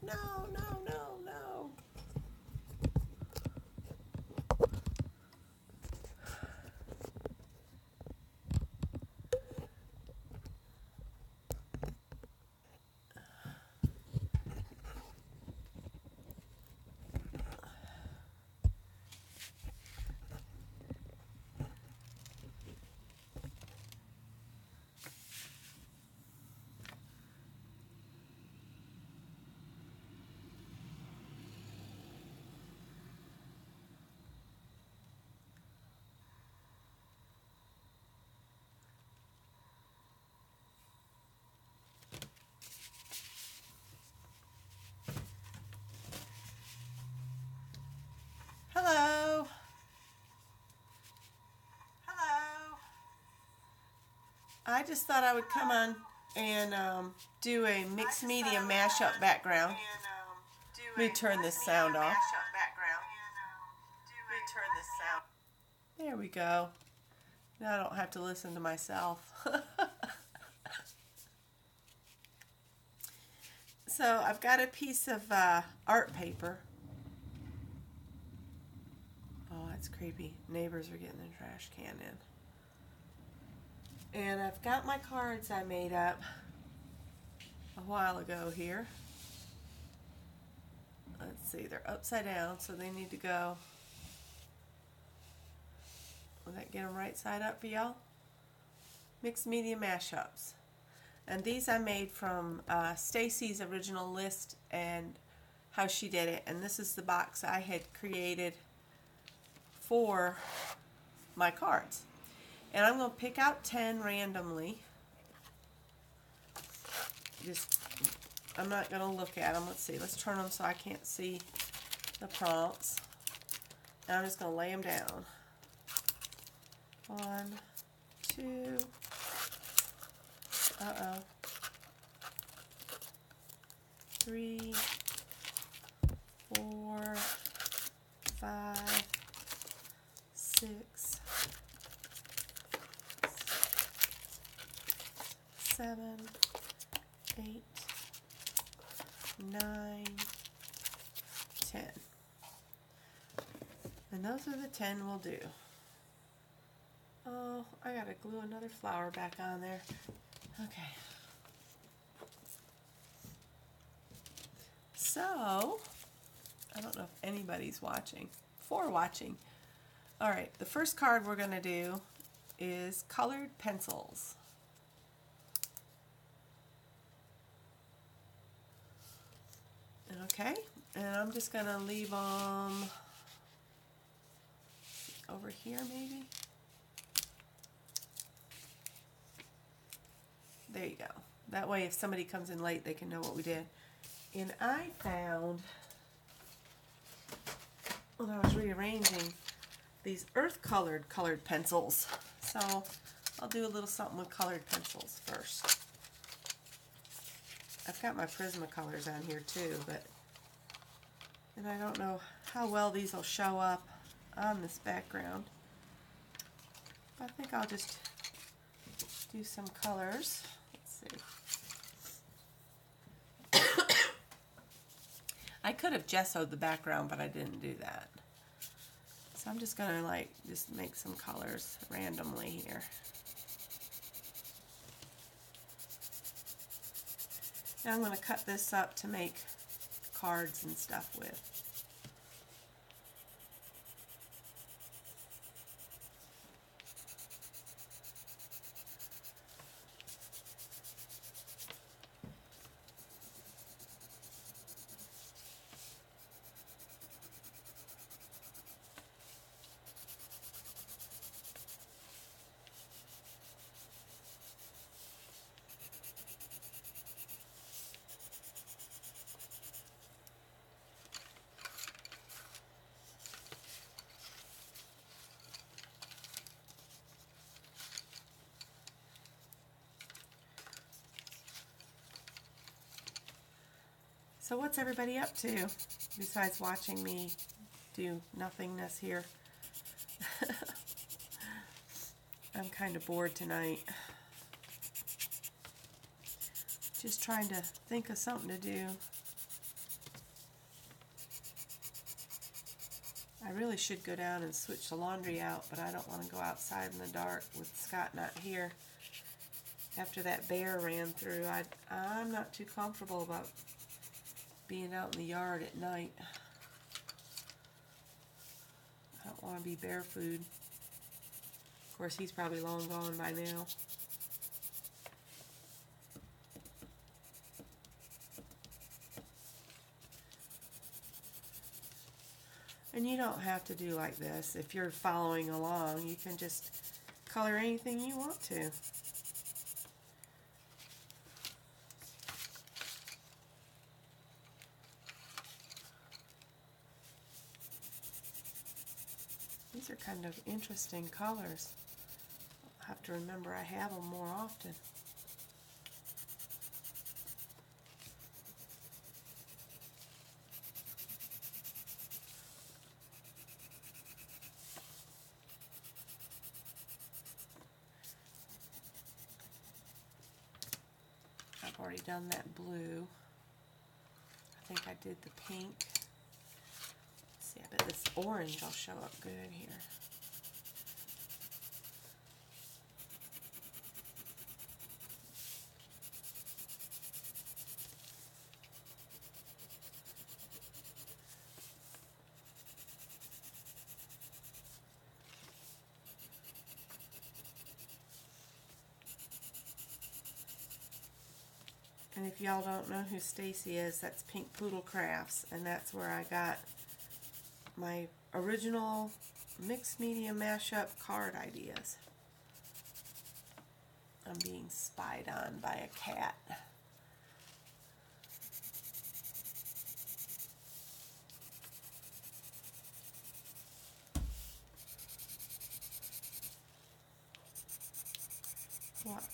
No, no, no, no. Hello. Hello. I just thought I would come on and do a mixed media mashup background. Let me turn this sound off. There we go. Now I don't have to listen to myself. So I've got a piece of art paper. Oh, that's creepy. Neighbors are getting the trash can in. And I've got my cards I made up a while ago here. Let's see, they're upside down, so they need to go. Will that get them right side up for y'all? Mixed media mashups. And these I made from Stacy's original list and how she did it. And this is the box I had created for my cards. And I'm going to pick out 10 randomly. I'm not going to look at them. Let's see. Let's turn them so I can't see the prompts. And I'm just going to lay them down. 1, 2. Uh-oh. 3, 4, 5, 6, 7, 8, 9, 10. And those are the 10 we'll do. Oh, I gotta glue another flower back on there. Okay. So, I don't know if anybody's watching. Watching. Alright, the first card we're going to do is colored pencils. Okay, and I'm just going to leave them over here maybe. There you go. That way if somebody comes in late they can know what we did. And I found, when I was rearranging, these earth-colored pencils. So I'll do a little something with colored pencils first. I've got my Prismacolors on here too, and I don't know how well these will show up on this background. I think I'll just do some colors. Let's see. I could have gessoed the background, but I didn't do that. So I'm just going to just make some colors randomly here. Now I'm going to cut this up to make cards and stuff with. So what's everybody up to besides watching me do nothingness here? I'm kind of bored tonight. Just trying to think of something to do. I really should go down and switch the laundry out, but I don't want to go outside in the dark with Scott not here. After that bear ran through, I'm not too comfortable about being out in the yard at night. I don't want to be bear food. Of course, he's probably long gone by now. And you don't have to do like this. If you're following along, you can just color anything you want to. These are kind of interesting colors. I'll have to remember I have them more often. I've already done that blue. I think I did the pink. Let's see, I bet this orange will show up good here. And if y'all don't know who Stacy is, that's Pink Poodle Crafts, and that's where I got my original mixed media mashup card ideas. I'm being spied on by a cat. What?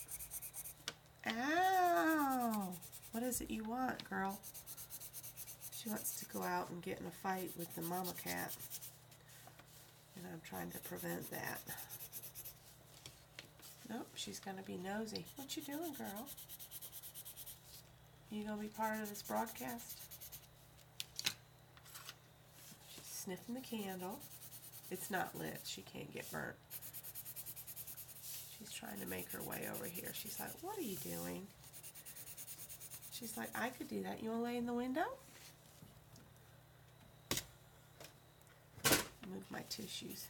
Ow! What is it you want, girl? She wants to go out and get in a fight with the mama cat. And I'm trying to prevent that. Nope, she's going to be nosy. What you doing, girl? You going to be part of this broadcast? She's sniffing the candle. It's not lit. She can't get burnt. She's trying to make her way over here. She's like, what are you doing? She's like, I could do that. You want to lay in the window? Move my tissues.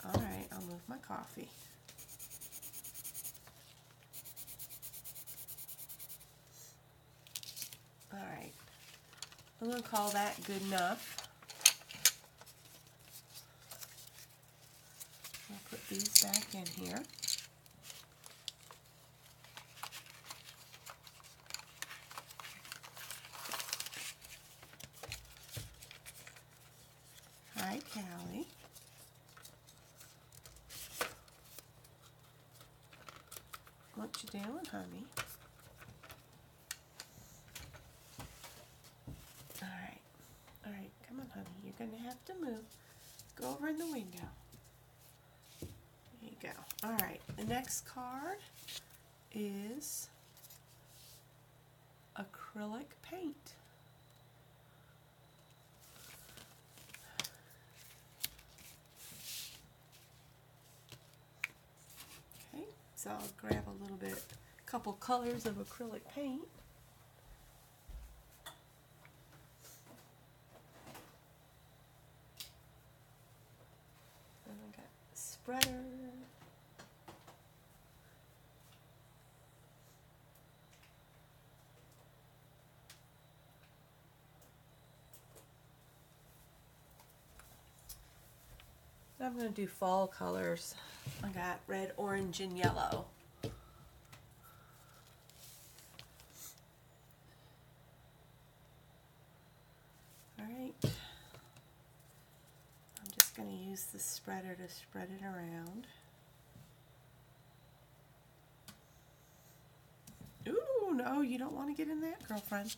Alright, I'll move my coffee. Alright, I'm going to call that good enough. I'll put these back in here. Hi, Callie. What you doing, honey? All right, come on, honey. You're going to have to move. Go over in the window. There you go. All right, the next card is acrylic paint. Okay, so I'll grab a little bit, couple colors of acrylic paint. And I got a spreader. I'm going to do fall colors. I got red, orange, and yellow. Alright. I'm just going to use the spreader to spread it around. Ooh, no, you don't want to get in that, girlfriend.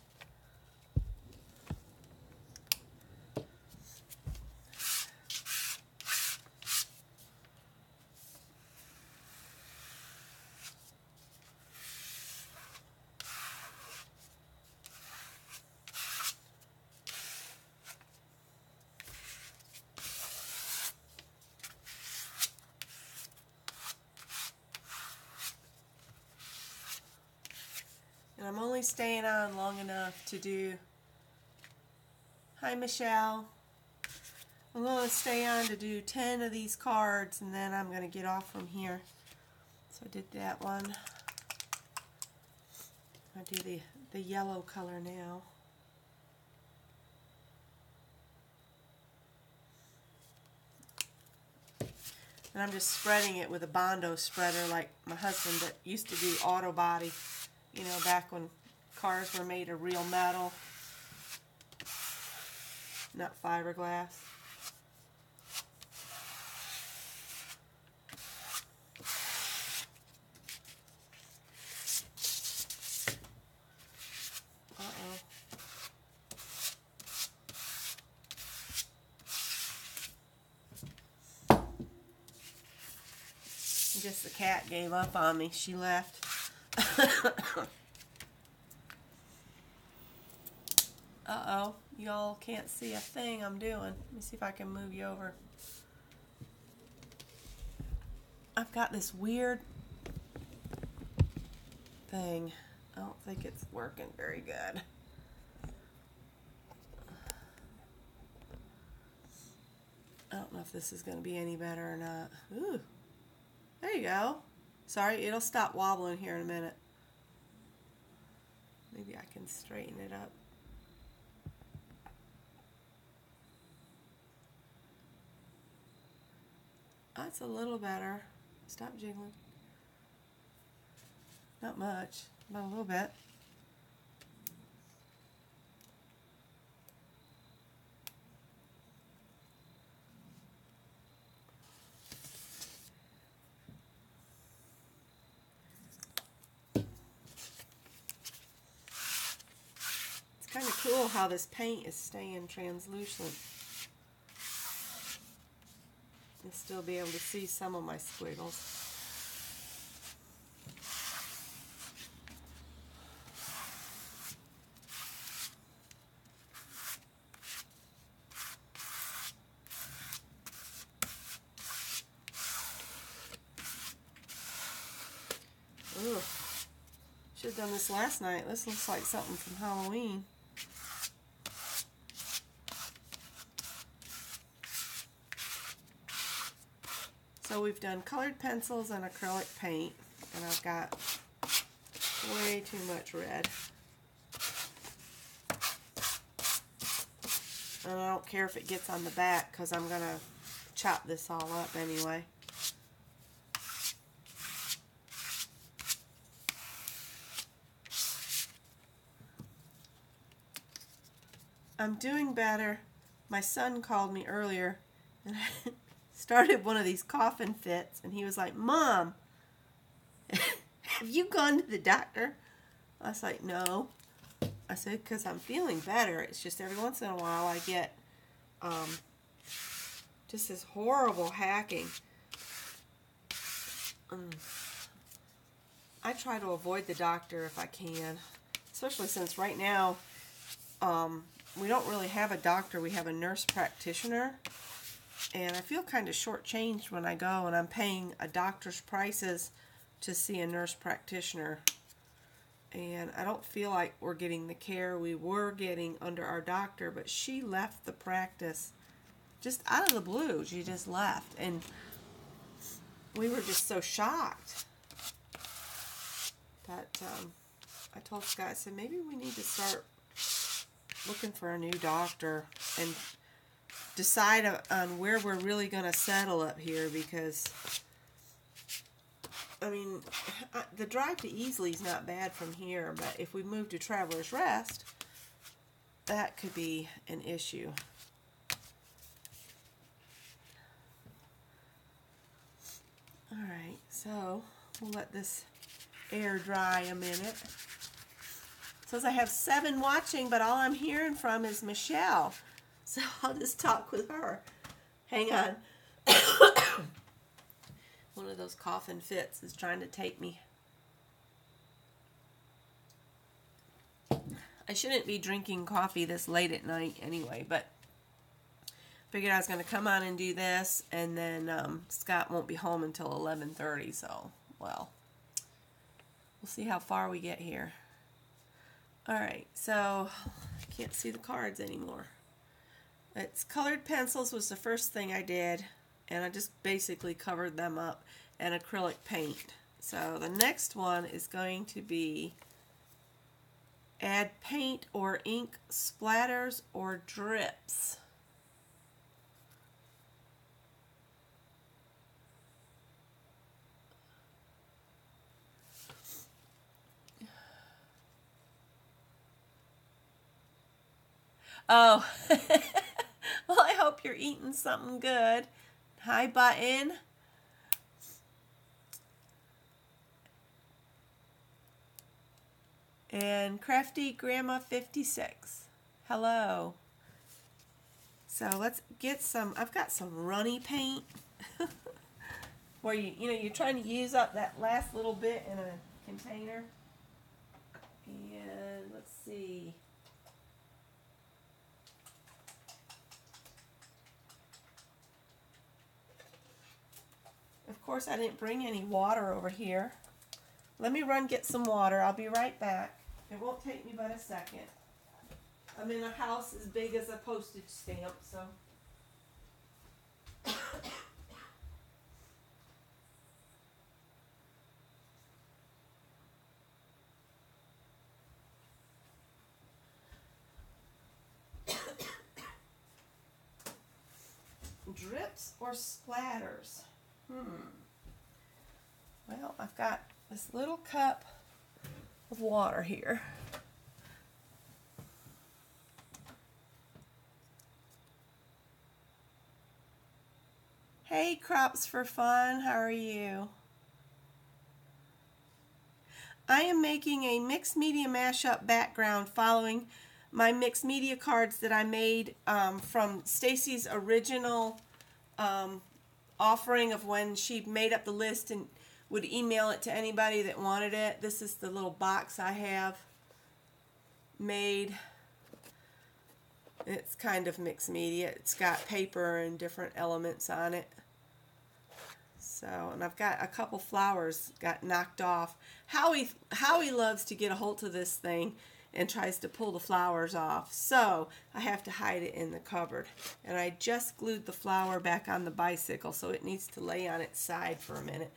I'm only staying on long enough to do, hi Michelle, I'm going to stay on to do 10 of these cards, and then I'm going to get off from here. So I did that one. I'll do the yellow color now. And I'm just spreading it with a Bondo spreader like my husband that used to do auto body, you know, back when cars were made of real metal, not fiberglass. Just the cat gave up on me. She left. Uh-oh. Y'all can't see a thing I'm doing. Let me see if I can move you over. I've got this weird thing. I don't think it's working very good. I don't know if this is going to be any better or not. Ooh. There you go. Sorry, it'll stop wobbling here in a minute. Maybe I can straighten it up. That's a little better. Stop jiggling. Not much, but a little bit. Kind of cool how this paint is staying translucent. You'll still be able to see some of my squiggles. Ooh, should have done this last night. This looks like something from Halloween. So we've done colored pencils and acrylic paint, and I've got way too much red. And I don't care if it gets on the back because I'm going to chop this all up anyway. I'm doing better. My son called me earlier and I started one of these coughing fits, and he was like, "Mom, have you gone to the doctor?" I was like, "No." I said, "Because I'm feeling better. It's just every once in a while I get just this horrible hacking." I try to avoid the doctor if I can, especially since right now we don't really have a doctor. We have a nurse practitioner. And I feel kind of shortchanged when I go and I'm paying a doctor's prices to see a nurse practitioner. And I don't feel like we're getting the care we were getting under our doctor, but she left the practice just out of the blue. She just left. And we were just so shocked that I told Scott, I said, maybe we need to start looking for a new doctor and decide on where we're really going to settle up here, because I mean the drive to Easley is not bad from here, but if we move to Travelers Rest, that could be an issue. Alright, so we'll let this air dry a minute. It says I have 7 watching, but all I'm hearing from is Michelle. So I'll just talk with her. Hang on. One of those coughing fits is trying to take me. I shouldn't be drinking coffee this late at night anyway, but figured I was going to come on and do this, and then Scott won't be home until 11:30, so, well, we'll see how far we get here. Alright, so I can't see the cards anymore. It's colored pencils was the first thing I did, and I just basically covered them up, and acrylic paint. So the next one is going to be add paint or ink splatters or drips. Oh, well, I hope you're eating something good. Hi, Button. And Crafty Grandma 56. Hello. So let's get some, I've got some runny paint where you're trying to use up that last little bit in a container. And let's see. Of course, I didn't bring any water over here. Let me run get some water. I'll be right back. It won't take me but a second. I'm in a house as big as a postage stamp, so. Drips or splatters? Well, I've got this little cup of water here. Hey, Crops for Fun, how are you? I am making a mixed media mashup background following my mixed media cards that I made from Stacy's original offering of when she made up the list and would email it to anybody that wanted it. This is the little box I have made. It's kind of mixed media. It's got paper and different elements on it. So, and I've got a couple flowers got knocked off. Howie loves to get a hold of this thing and tries to pull the flowers off. So, I have to hide it in the cupboard. And I just glued the flower back on the bicycle, so it needs to lay on its side for a minute.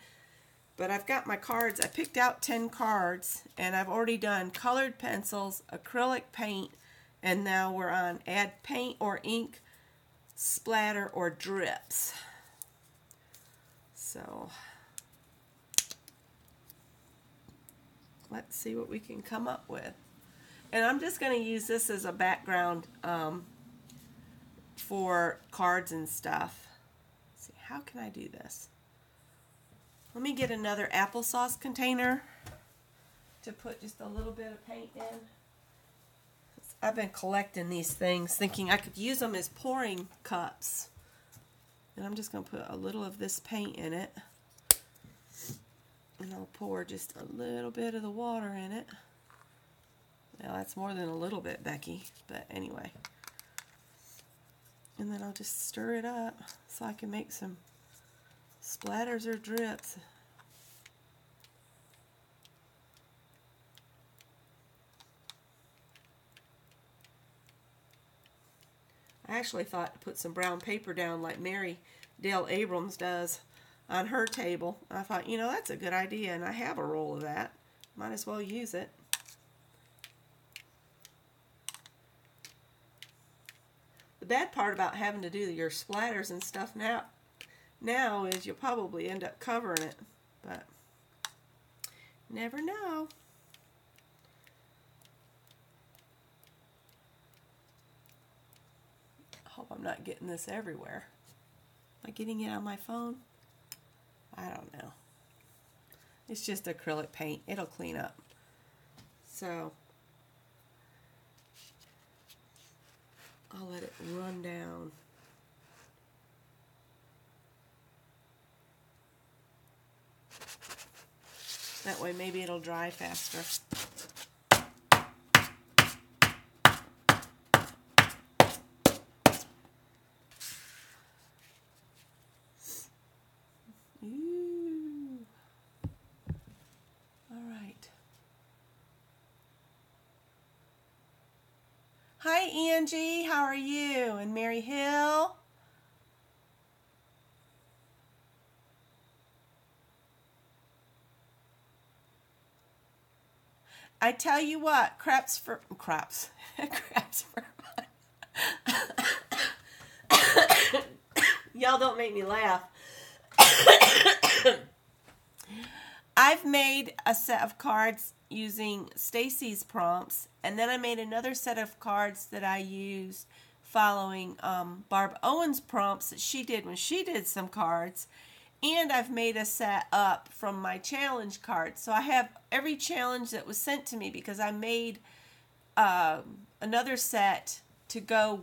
But I've got my cards. I picked out 10 cards, and I've already done colored pencils, acrylic paint, and now we're on add paint or ink, splatter, or drips. So, let's see what we can come up with. And I'm just going to use this as a background for cards and stuff. Let's see, how can I do this? Let me get another applesauce container to put just a little bit of paint in. I've been collecting these things thinking I could use them as pouring cups. And I'm just going to put a little of this paint in it. And I'll pour just a little bit of the water in it. Now that's more than a little bit, Becky, but anyway. And then I'll just stir it up so I can make some splatters or drips. I actually thought to put some brown paper down like Mary Dale Abrams does on her table. I thought, that's a good idea, and I have a roll of that. Might as well use it. The bad part about having to do your splatters and stuff now is you'll probably end up covering it, but never know. I hope I'm not getting this everywhere. Am I getting it on my phone? I don't know. It's just acrylic paint. It'll clean up. So I'll let it run down. That way maybe it'll dry faster. Ooh. All right. Angie, how are you? And Mary Hill. I tell you what, craps for y'all don't make me laugh. I've made a set of cards using Stacy's prompts, and then I made another set of cards that I used following Barb Owens' prompts that she did when she did some cards. And I've made a set up from my challenge cards. So I have every challenge that was sent to me because I made another set to go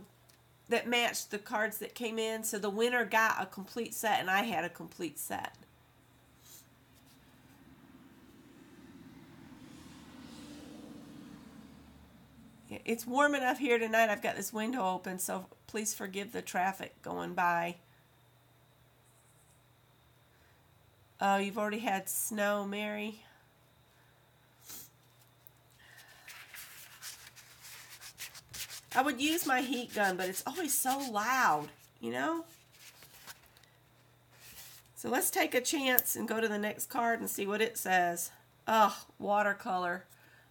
that matched the cards that came in. So the winner got a complete set and I had a complete set. It's warm enough here tonight. I've got this window open, so please forgive the traffic going by. Oh, you've already had snow, Mary. I would use my heat gun, but it's always so loud, you know? So let's take a chance and go to the next card and see what it says. Oh, watercolor.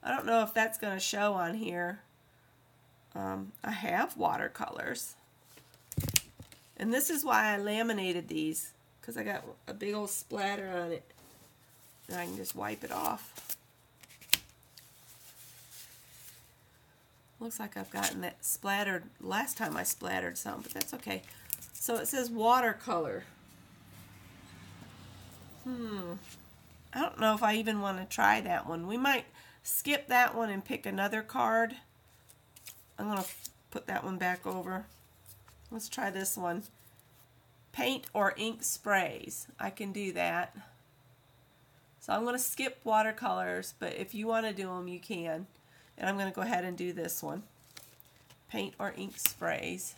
I don't know if that's going to show on here. I have watercolors. And this is why I laminated these, because I got a big old splatter on it. And I can just wipe it off. Looks like I've gotten that splattered last time I splattered something, but that's okay. So it says watercolor. I don't know if I even want to try that one. We might skip that one and pick another card. I'm going to put that one back over. Let's try this one. Paint or ink sprays. I can do that. So I'm going to skip watercolors, but if you want to do them, you can. And I'm going to go ahead and do this one. Paint or ink sprays.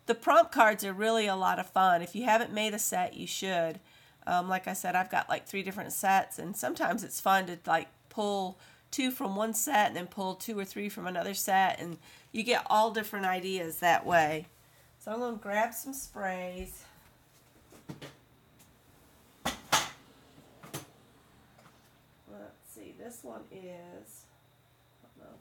The prompt cards are really a lot of fun. If you haven't made a set, you should. Like I said, I've got like 3 different sets, and sometimes it's fun to like pull 2 from one set and then pull 2 or 3 from another set, and you get all different ideas that way. So I'm going to grab some sprays. Let's see, this one is, I don't know.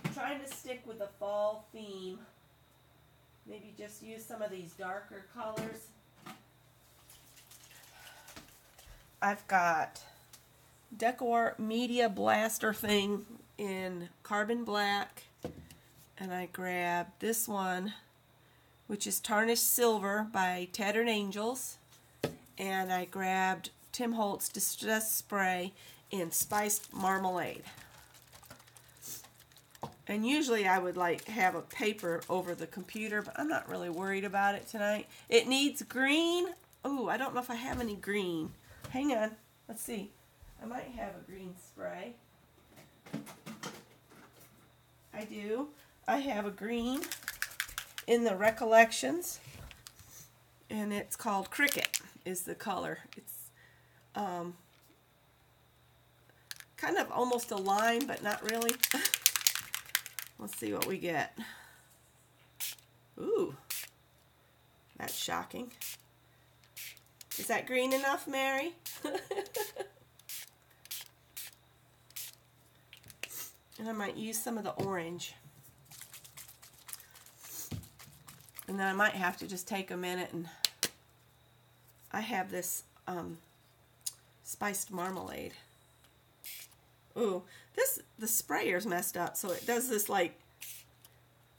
I'm trying to stick with the fall theme. Maybe just use some of these darker colors. I've got Decor Media Blaster thing in Carbon Black, and I grabbed this one, which is Tarnished Silver by Tattered Angels, and I grabbed Tim Holtz Distress Spray in Spiced Marmalade. And usually I would like have a paper over the computer, but I'm not really worried about it tonight. It needs green. Ooh, I don't know if I have any green. Hang on. Let's see. I might have a green spray. I do. I have a green in the Recollections, and it's called Cricket is the color. It's kind of almost a lime, but not really. Let's see what we get. Ooh, that's shocking. Is that green enough, Mary? And I might use some of the orange. And then I might have to just take a minute and I have this spiced marmalade. Ooh, the sprayer's messed up, so it does this like,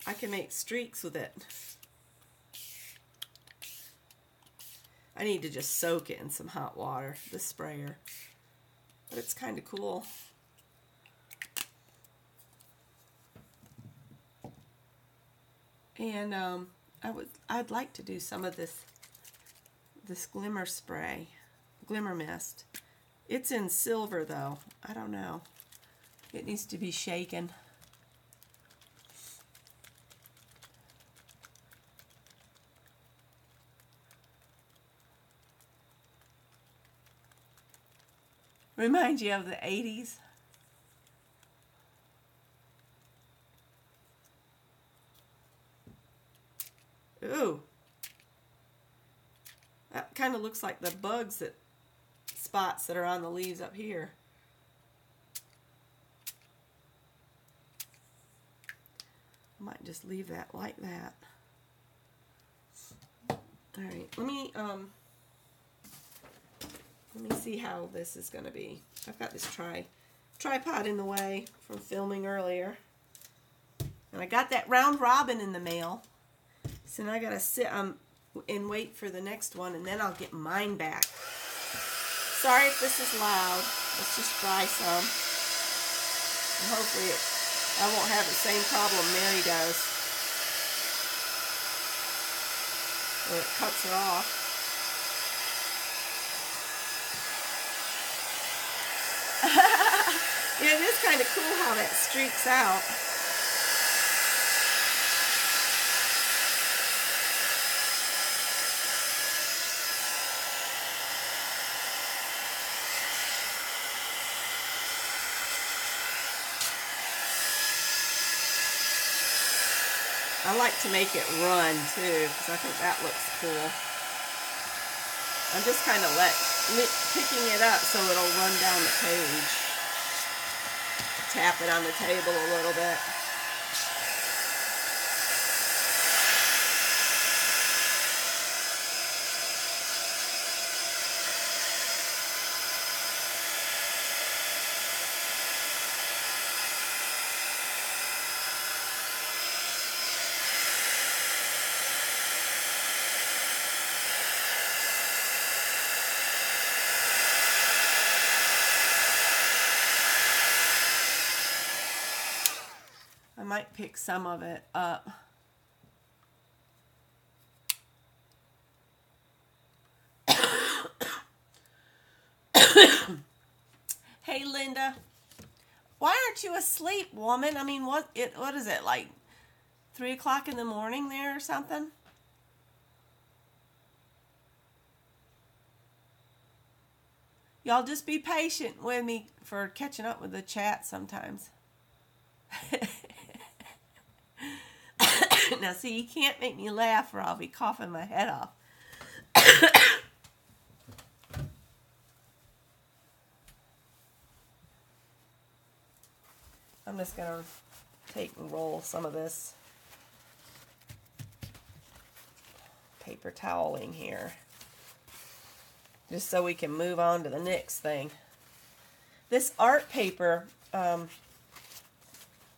I can make streaks with it. I need to just soak it in some hot water, the sprayer. But it's kind of cool. And I'd like to do some of this glimmer spray, glimmer mist. It's in silver though. I don't know. It needs to be shaken. Reminds you of the 80s. Ooh. That kind of looks like the bugs that spots that are on the leaves up here. I might just leave that like that. All right, let me see how this is going to be. I've got this tripod in the way from filming earlier. And I got that round robin in the mail. So now I got to sit and wait for the next one, and then I'll get mine back. Sorry if this is loud. Let's just try some. And hopefully I won't have the same problem Mary does, where it cuts her off. Yeah, it is kind of cool how that streaks out. I like to make it run too, because I think that looks cool. I'm just kind of picking it up so it'll run down the page. Tap it on the table a little bit. I might pick some of it up. Hey, Linda. Why aren't you asleep, woman? I mean, what is it, like 3 o'clock in the morning there or something? Y'all just be patient with me for catching up with the chat sometimes. Now, see, you can't make me laugh or I'll be coughing my head off. I'm just going to take and roll some of this paper toweling here, just so we can move on to the next thing. This art paper,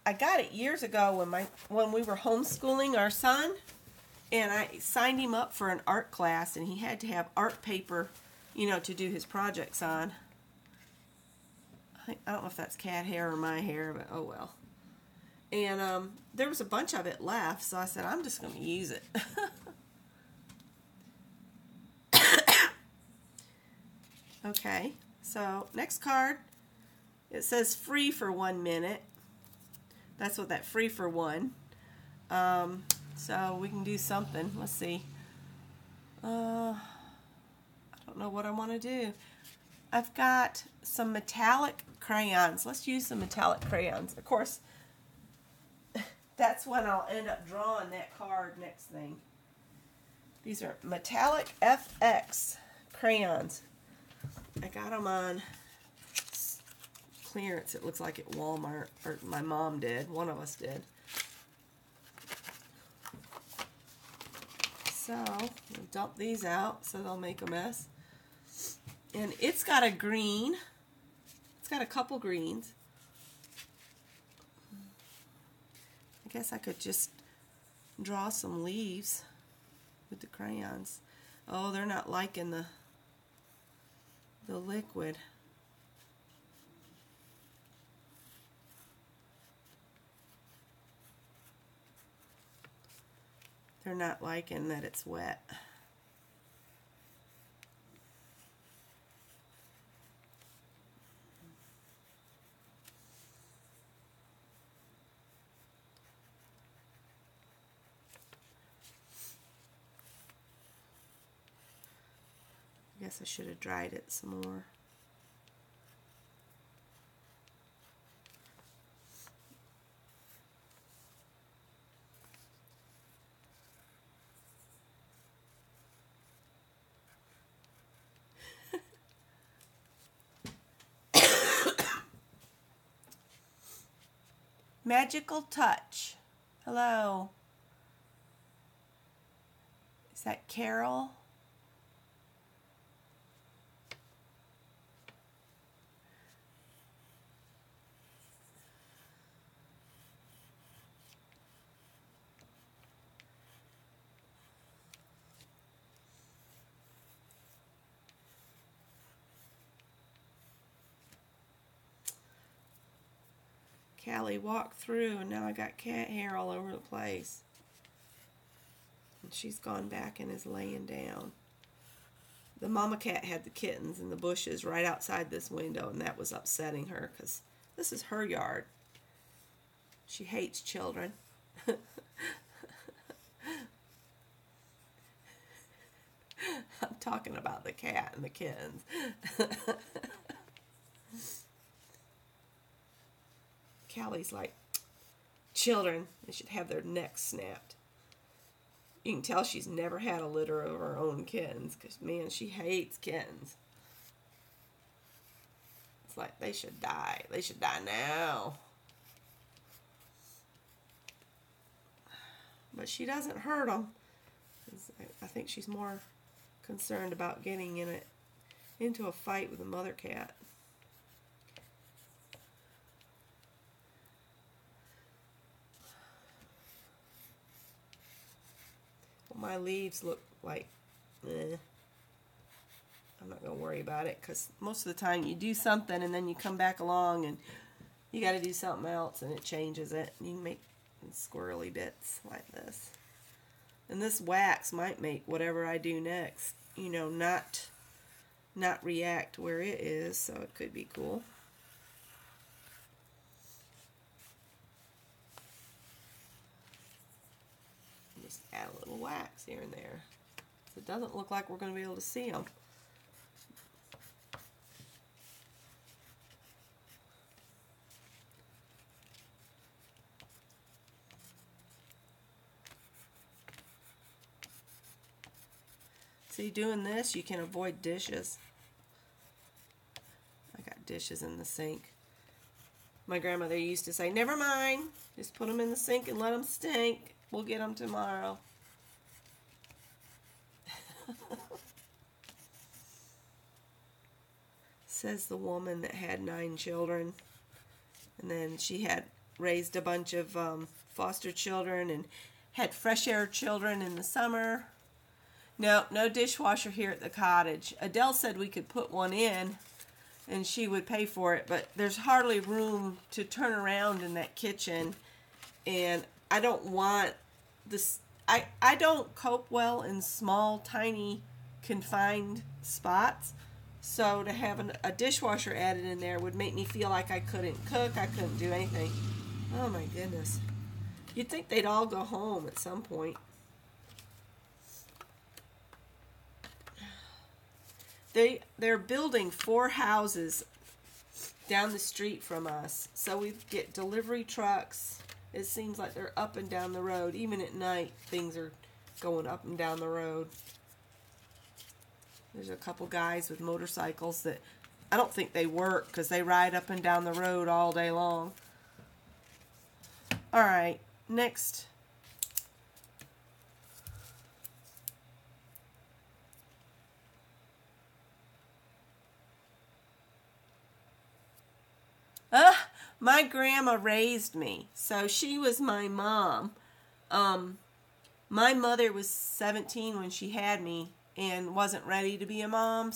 I got it years ago when we were homeschooling our son, and I signed him up for an art class, and he had to have art paper, to do his projects on. I don't know if that's cat hair or my hair, but oh well. And there was a bunch of it left, so I said, I'm just going to use it. Okay, so next card, it says free for 1 minute. That's what that free for one. So we can do something. Let's see. I don't know what I want to do. I've got some metallic crayons. Let's use some metallic crayons. Of course, that's when I'll end up drawing that card next thing. These are metallic FX crayons. I got them on clearance, it looks like, at Walmart, or my mom did. One of us did. So, we'll dump these out so they'll make a mess. And it's got a green. It's got a couple greens. I guess I could just draw some leaves with the crayons. Oh, they're not liking the liquid. They're not liking that it's wet. I guess I should have dried it some more. Magical Touch. Hello. Is that Carol? Callie walked through and now I got cat hair all over the place. And she's gone back and is laying down. The mama cat had the kittens in the bushes right outside this window, and that was upsetting her because this is her yard. She hates children. I'm talking about the cat and the kittens. Callie's like, children, they should have their necks snapped. You can tell she's never had a litter of her own kittens because, man, she hates kittens. It's like, they should die. They should die now. But she doesn't hurt them. I think she's more concerned about getting into a fight with the mother cat. My leaves look like, I'm not going to worry about it because most of the time you do something and then you come back along and you got to do something else and it changes it. And you can make squirrely bits like this. And this wax might make whatever I do next, you know, not react where it is, so it could be cool. Just add a little wax here and there. So it doesn't look like we're going to be able to see them. See, doing this, you can avoid dishes. I got dishes in the sink. My grandmother used to say, never mind, just put them in the sink and let them stink. We'll get them tomorrow. Says the woman that had 9 children. And then she had raised a bunch of foster children and had fresh air children in the summer. No dishwasher here at the cottage. Adele said we could put one in and she would pay for it, but there's hardly room to turn around in that kitchen, and I don't want this. I don't cope well in small, tiny, confined spots, so to have a dishwasher added in there would make me feel like I couldn't cook, I couldn't do anything. Oh my goodness. You'd think they'd all go home at some point. They're building 4 houses down the street from us. So we get delivery trucks. It seems like they're up and down the road. Even at night, things are going up and down the road. There's a couple guys with motorcycles that I don't think they work because they ride up and down the road all day long. All right, next. My grandma raised me, so she was my mom. My mother was 17 when she had me and wasn't ready to be a mom,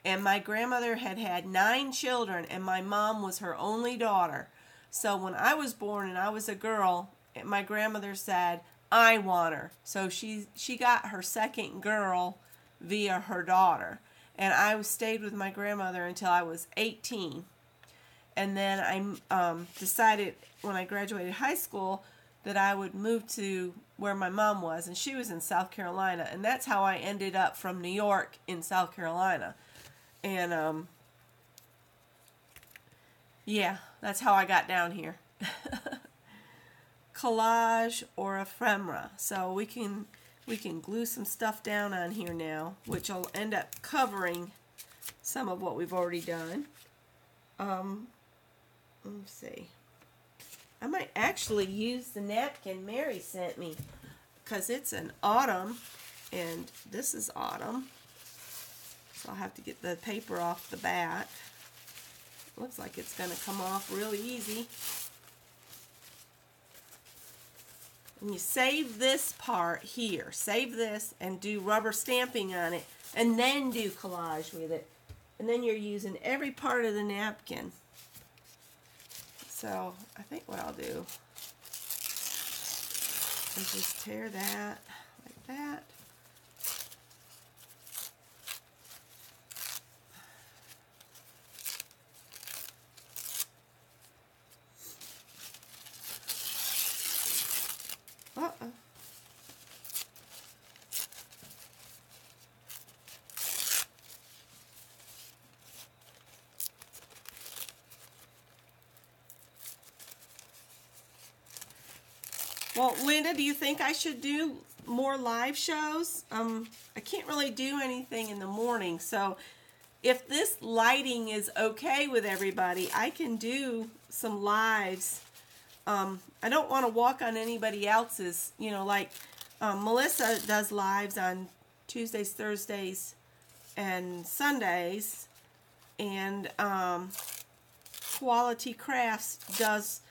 and my grandmother had 9 children, and my mom was her only daughter. So when I was born and I was a girl, my grandmother said, I want her. So she got her second girl via her daughter. And I stayed with my grandmother until I was 18. And then I decided when I graduated high school that I would move to where my mom was, and she was in South Carolina. And that's how I ended up from New York in South Carolina. And, yeah, that's how I got down here. Collage or ephemera. So we can glue some stuff down on here now, which will end up covering some of what we've already done. Let's see. I might actually use the napkin Mary sent me because it's an autumn and this is autumn. So I'll have to get the paper off the back. Looks like it's going to come off really easy. And you save this part here. Save this and do rubber stamping on it and then do collage with it. And then you're using every part of the napkin. So I think what I'll do is just tear that like that. Uh-oh. Well, Linda, do you think I should do more live shows? I can't really do anything in the morning, so if this lighting is okay with everybody, I can do some lives. I don't want to walk on anybody else's, you know, like Melissa does lives on Tuesdays, Thursdays, and Sundays, and Quality Crafts does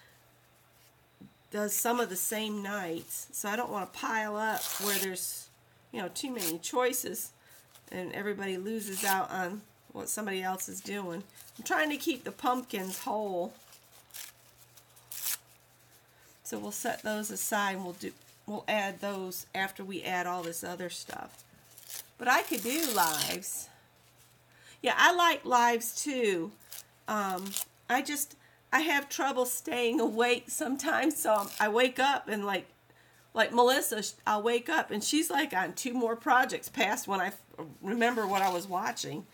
some of the same nights. So I don't want to pile up where there's, you know, too many choices and everybody loses out on what somebody else is doing. I'm trying to keep the pumpkins whole. So we'll set those aside and we'll add those after we add all this other stuff. But I could do lives. Yeah, I like lives too. I have trouble staying awake sometimes, so I wake up and like Melissa, I'll wake up and she's like on 2 more projects past when I remember what I was watching.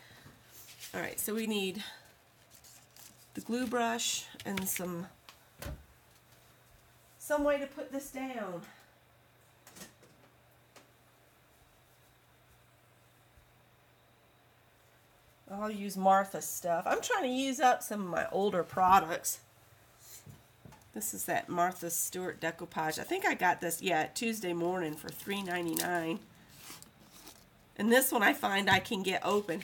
All right, so we need the glue brush and some way to put this down. I'll use Martha's stuff. I'm trying to use up some of my older products. This is that Martha Stewart decoupage. I think I got this, yeah, Tuesday morning for $3.99. And this one I find I can get open.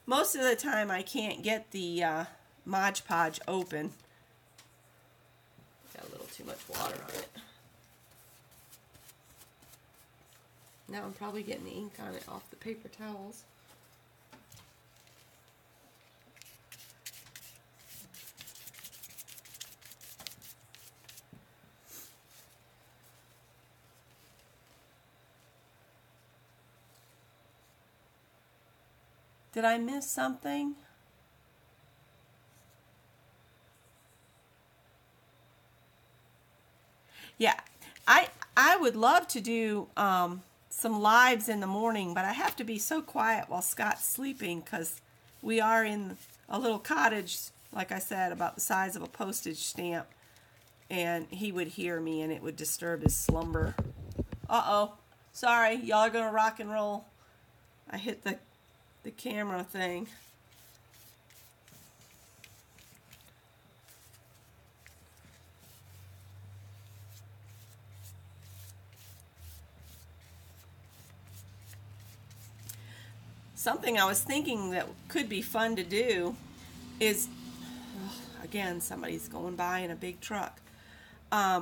Most of the time I can't get the Mod Podge open. Got a little too much water on it. Now I'm probably getting the ink on it off the paper towels. Did I miss something? Yeah, I would love to do some lives in the morning, but I have to be so quiet while Scott's sleeping because we are in a little cottage, like I said, about the size of a postage stamp, and he would hear me and it would disturb his slumber. Uh-oh, sorry, y'all are gonna rock and roll. I hit the camera thing. Something I was thinking that could be fun to do is, again, somebody's going by in a big truck. I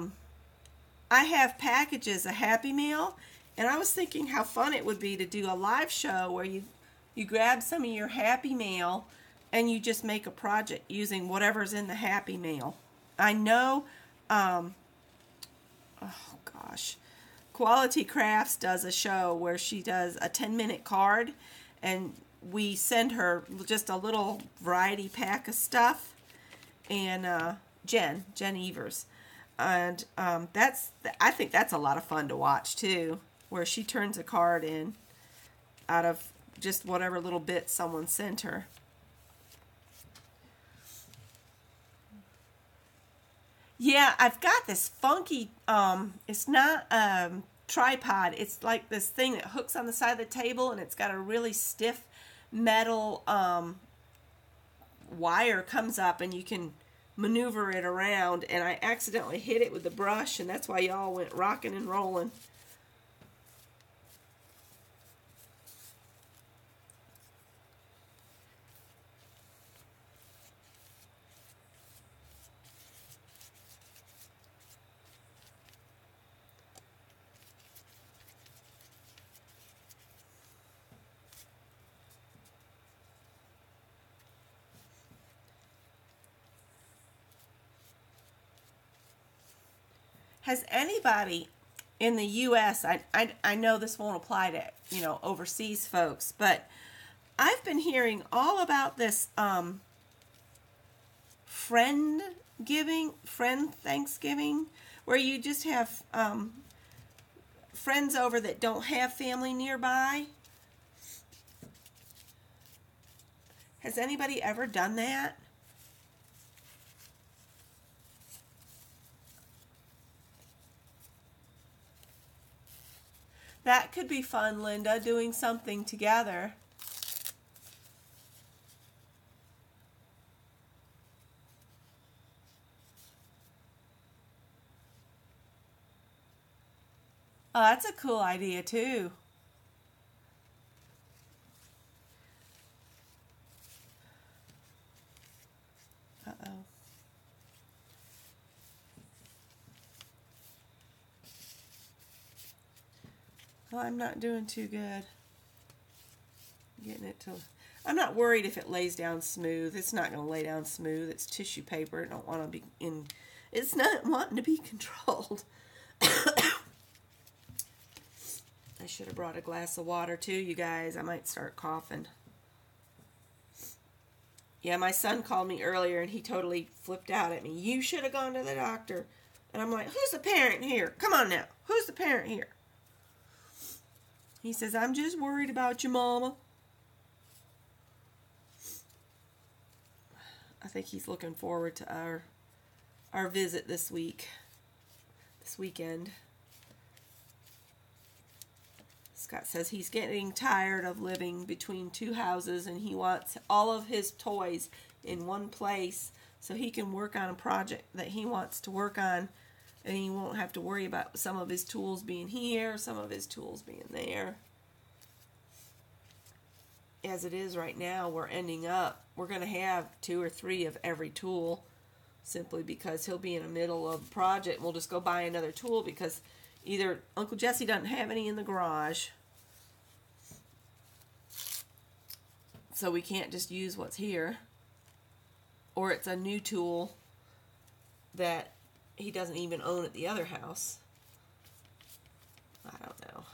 have packages of Happy Meal, and I was thinking how fun it would be to do a live show where you grab some of your Happy Mail and you just make a project using whatever's in the Happy Mail. I know, oh gosh, Quality Crafts does a show where she does a 10-minute card and we send her just a little variety pack of stuff, and Jen Evers. And I think that's a lot of fun to watch too, where she turns a card in out of just whatever little bit someone sent her. Yeah, I've got this funky, it's not tripod, it's like this thing that hooks on the side of the table, and it's got a really stiff metal wire comes up, and you can maneuver it around, and I accidentally hit it with the brush, and that's why y'all went rocking and rolling. Has anybody in the U.S., I know this won't apply to, overseas folks, but I've been hearing all about this friend Thanksgiving, where you just have friends over that don't have family nearby. Has anybody ever done that? That could be fun, Linda, doing something together. Oh, that's a cool idea, too. Uh-oh. Well, I'm not doing too good. Getting it to... I'm not worried if it lays down smooth. It's not going to lay down smooth. It's tissue paper. It don't want to be in... It's not wanting to be controlled. I should have brought a glass of water too, you guys. I might start coughing. Yeah, my son called me earlier and he totally flipped out at me. You should have gone to the doctor. And I'm like, who's the parent here? Come on now. Who's the parent here? He says, I'm just worried about you, Mama. I think he's looking forward to our visit this weekend. Scott says he's getting tired of living between two houses and he wants all of his toys in one place so he can work on a project that he wants to work on, and he won't have to worry about some of his tools being here, some of his tools being there. As it is right now, we're going to have 2 or 3 of every tool, simply because he'll be in the middle of a project and we'll just go buy another tool because either Uncle Jesse doesn't have any in the garage, so we can't just use what's here, or it's a new tool that he doesn't even own at the other house. I don't know.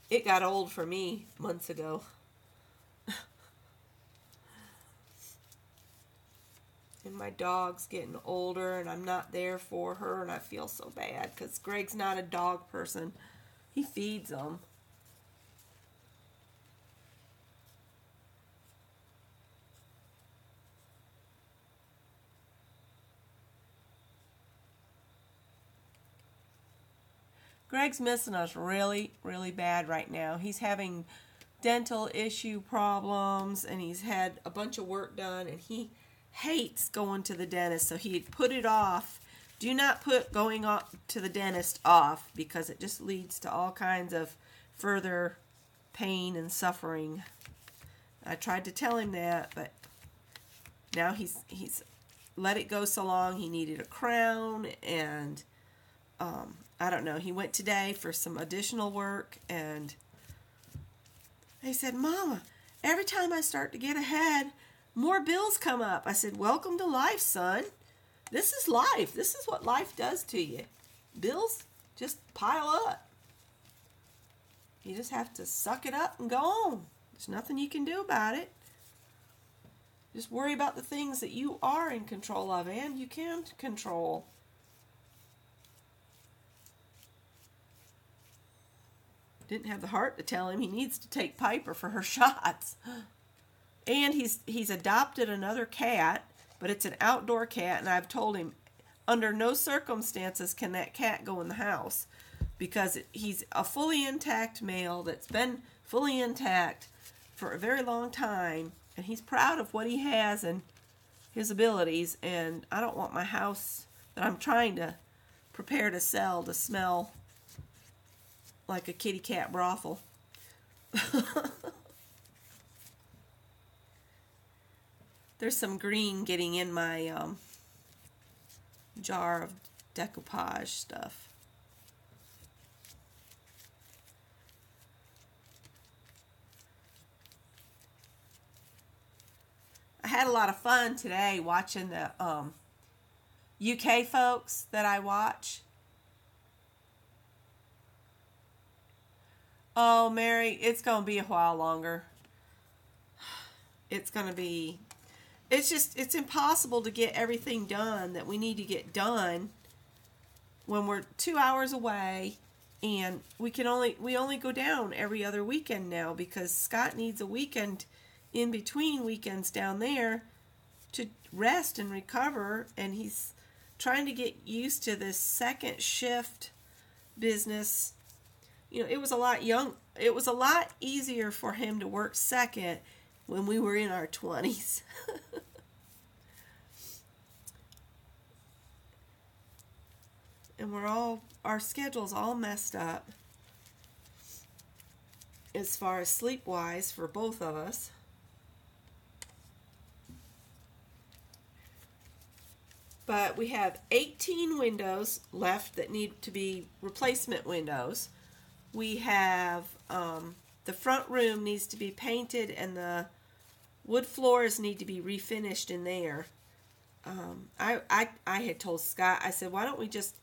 It got old for me months ago. And my dog's getting older and I'm not there for her, and I feel so bad because Greg's not a dog person. He feeds them. Greg's missing us really, really bad right now. He's having dental issue problems and he's had a bunch of work done and he hates going to the dentist, so he put it off. Do not put going to the dentist off because it just leads to all kinds of further pain and suffering. I tried to tell him that, but now he's let it go so long. He needed a crown, and I don't know. He went today for some additional work, and they said, Mama, every time I start to get ahead, more bills come up. I said, welcome to life, son. This is life. This is what life does to you. Bills just pile up. You just have to suck it up and go on. There's nothing you can do about it. Just worry about the things that you are in control of and you can control. Didn't have the heart to tell him he needs to take Piper for her shots. And he's adopted another cat, but it's an outdoor cat, and I've told him under no circumstances can that cat go in the house because he's a fully intact male that's been fully intact for a very long time, and he's proud of what he has, and his abilities, and I don't want my house that I'm trying to prepare to sell to smell like a kitty cat brothel. There's some green getting in my jar of decoupage stuff. I had a lot of fun today watching the UK folks that I watch. Oh, Mary, it's going to be a while longer. It's it's impossible to get everything done that we need to get done when we're 2 hours away, and we only go down every other weekend now because Scott needs a weekend in between weekends down there to rest and recover, and he's trying to get used to this second shift business. You know, it was a lot easier for him to work second when we were in our 20s. And our schedule's all messed up as far as sleep-wise for both of us. But we have 18 windows left that need to be replacement windows. We have the front room needs to be painted, and the wood floors need to be refinished in there. I had told Scott, I said, why don't we just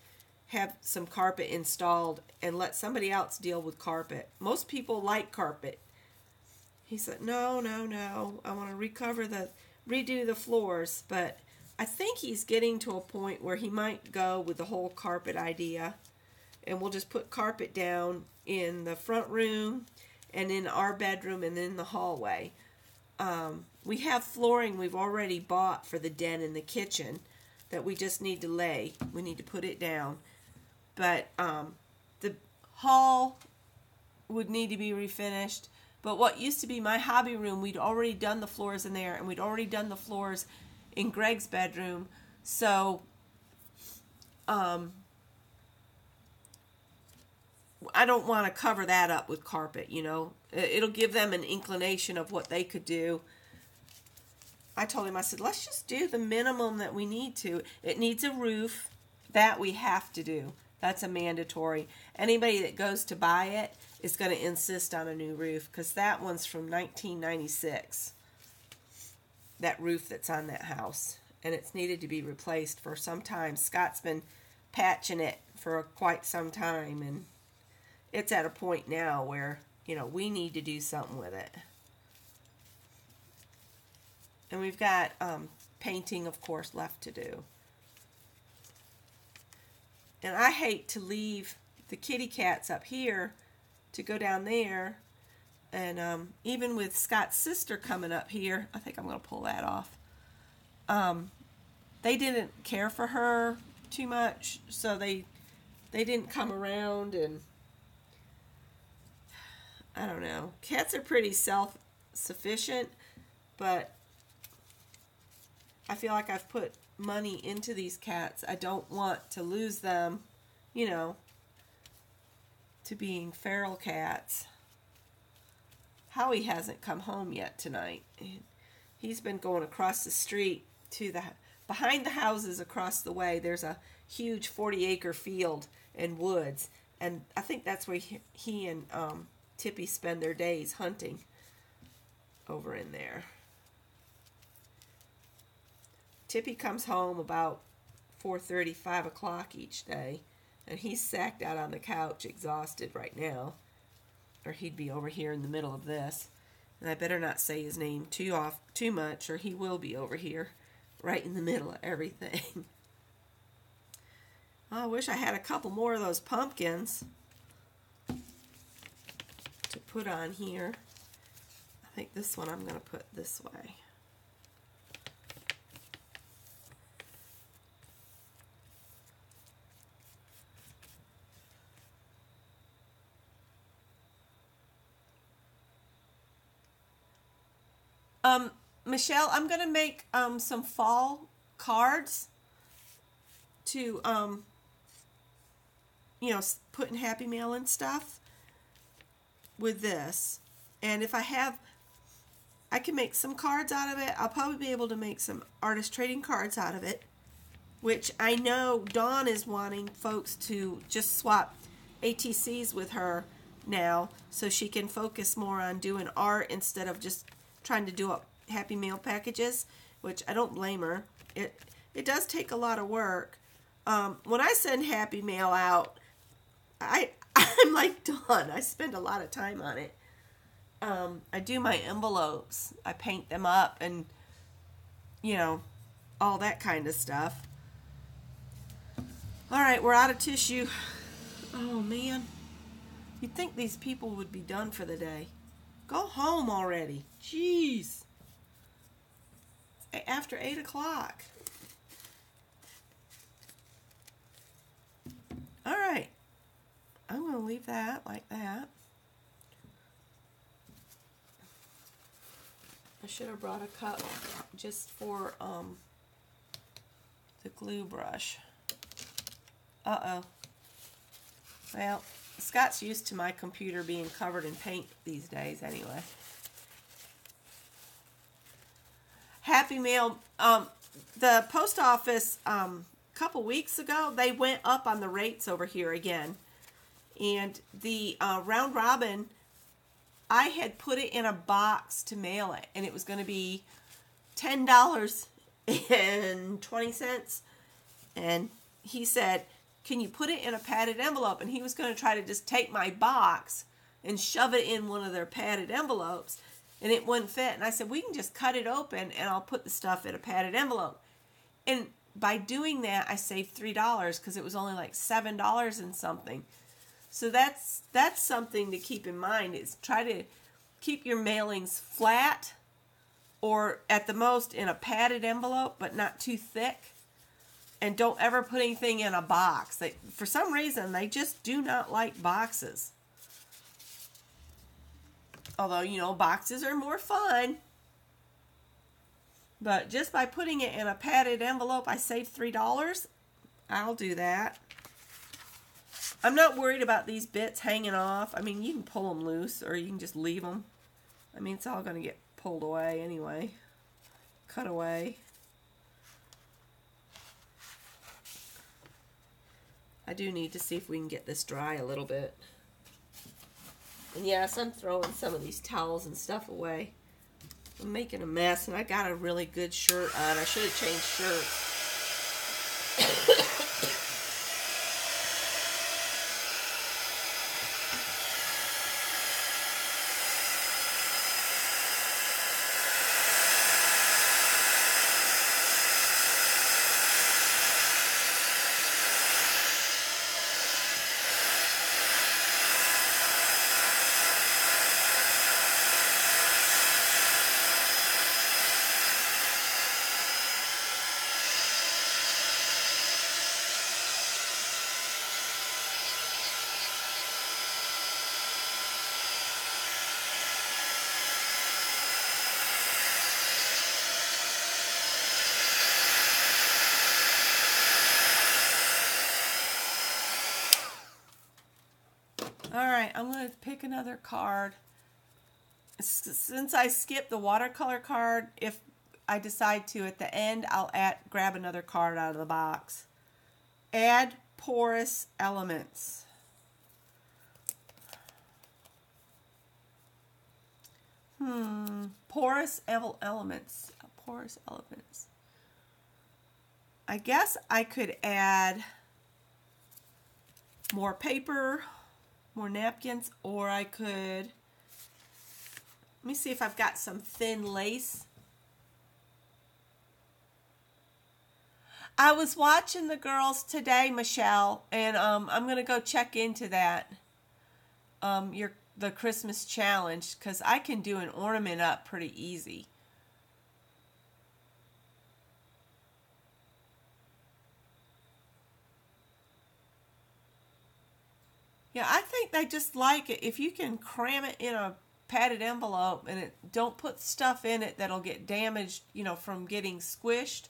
have some carpet installed and let somebody else deal with carpet? Most people like carpet. He said, no, I want to redo the floors, but I think he's getting to a point where he might go with the whole carpet idea, and we'll just put carpet down in the front room and in our bedroom and in the hallway. We have flooring we've already bought for the den and the kitchen that we just need to lay. We need to put it down. But the hall would need to be refinished. But what used to be my hobby room, we'd already done the floors in there, and we'd already done the floors in Greg's bedroom. So I don't want to cover that up with carpet, you know. It'll give them an inclination of what they could do. I told him, I said, let's just do the minimum that we need to. It needs a roof. That we have to do. That's a mandatory. Anybody that goes to buy it is going to insist on a new roof, because that one's from 1996. That roof that's on that house. And it's needed to be replaced for some time. Scott's been patching it for quite some time, and it's at a point now where, you know, we need to do something with it. And we've got painting, of course, left to do. And I hate to leave the kitty cats up here to go down there. And even with Scott's sister coming up here, I think I'm going to pull that off. They didn't care for her too much, so they didn't come around, and I don't know. Cats are pretty self-sufficient, but I feel like I've put money into these cats. I don't want to lose them, you know, to being feral cats. Howie hasn't come home yet tonight. He's been going across the street to behind the houses across the way. There's a huge 40-acre field and woods, and I think that's where he and Tippy spend their days hunting, over in there. Tippy comes home about 4:30, 5 o'clock each day, and he's sacked out on the couch, exhausted right now, or he'd be over here in the middle of this. And I better not say his name too much, or he will be over here right in the middle of everything. Oh, I wish I had a couple more of those pumpkins to put on here. I think this one I'm going to put this way. Michelle, I'm going to make some fall cards to, put in Happy Mail and stuff with this. And if I can make some cards out of it. I'll probably be able to make some artist trading cards out of it, which I know Dawn is wanting folks to just swap ATCs with her now so she can focus more on doing art instead of just trying to do up Happy Mail packages, which I don't blame her. It does take a lot of work. When I send Happy Mail out, I'm like Dawn. I spend a lot of time on it. I do my envelopes. I paint them up and, all that kind of stuff. All right, we're out of tissue. Oh, man. You'd think these people would be done for the day. Go home already. Jeez. After 8 o'clock. All right. I'm going to leave that like that. I should have brought a cup just for the glue brush. Uh-oh. Well, Scott's used to my computer being covered in paint these days anyway. Happy Mail. The post office a couple weeks ago, they went up on the rates over here again. And the round robin, I had put it in a box to mail it, and it was going to be $10.20. And he said, can you put it in a padded envelope? And he was going to try to just take my box and shove it in one of their padded envelopes, and it wouldn't fit. And I said, we can just cut it open, and I'll put the stuff in a padded envelope. And by doing that, I saved $3 because it was only like $7 and something. So that's something to keep in mind, is try to keep your mailings flat or at the most in a padded envelope, but not too thick. And don't ever put anything in a box. For some reason, they just do not like boxes. Although, boxes are more fun. But just by putting it in a padded envelope, I saved $3. I'll do that. I'm not worried about these bits hanging off. I mean, you can pull them loose or you can just leave them. I mean, it's all going to get pulled away anyway. Cut away. I do need to see if we can get this dry a little bit. And yes, I'm throwing some of these towels and stuff away. I'm making a mess, and I got a really good shirt on. I should have changed shirts. Alright, I'm going to pick another card. Since I skipped the watercolor card, if I decide to at the end, I'll grab another card out of the box. Add porous elements. Porous elements. Porous elements. I guess I could add more paper, more napkins, or I could, let me see if I've got some thin lace. I was watching the girls today, Michelle, and I'm going to go check into that, the Christmas challenge, because I can do an ornament up pretty easy. Yeah, I think they just like it. If you can cram it in a padded envelope, and don't put stuff in it that'll get damaged, from getting squished.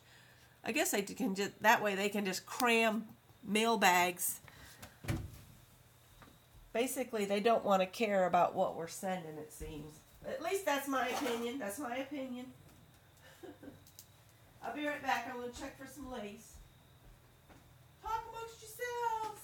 I guess they can just, that way they can just cram mail bags. Basically, they don't want to care about what we're sending, it seems. At least that's my opinion. That's my opinion. I'll be right back. I'm going to check for some lace. Talk amongst yourselves.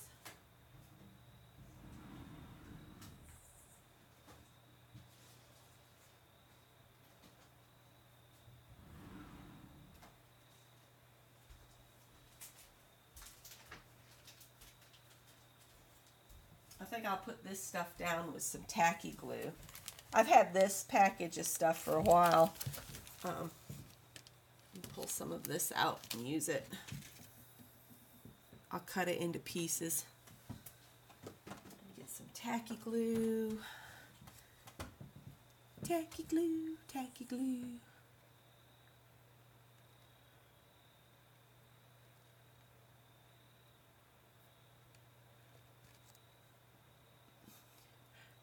I think I'll put this stuff down with some tacky glue. I've had this package of stuff for a while. Pull some of this out and use it. I'll cut it into pieces. Get some tacky glue. Tacky glue, tacky glue.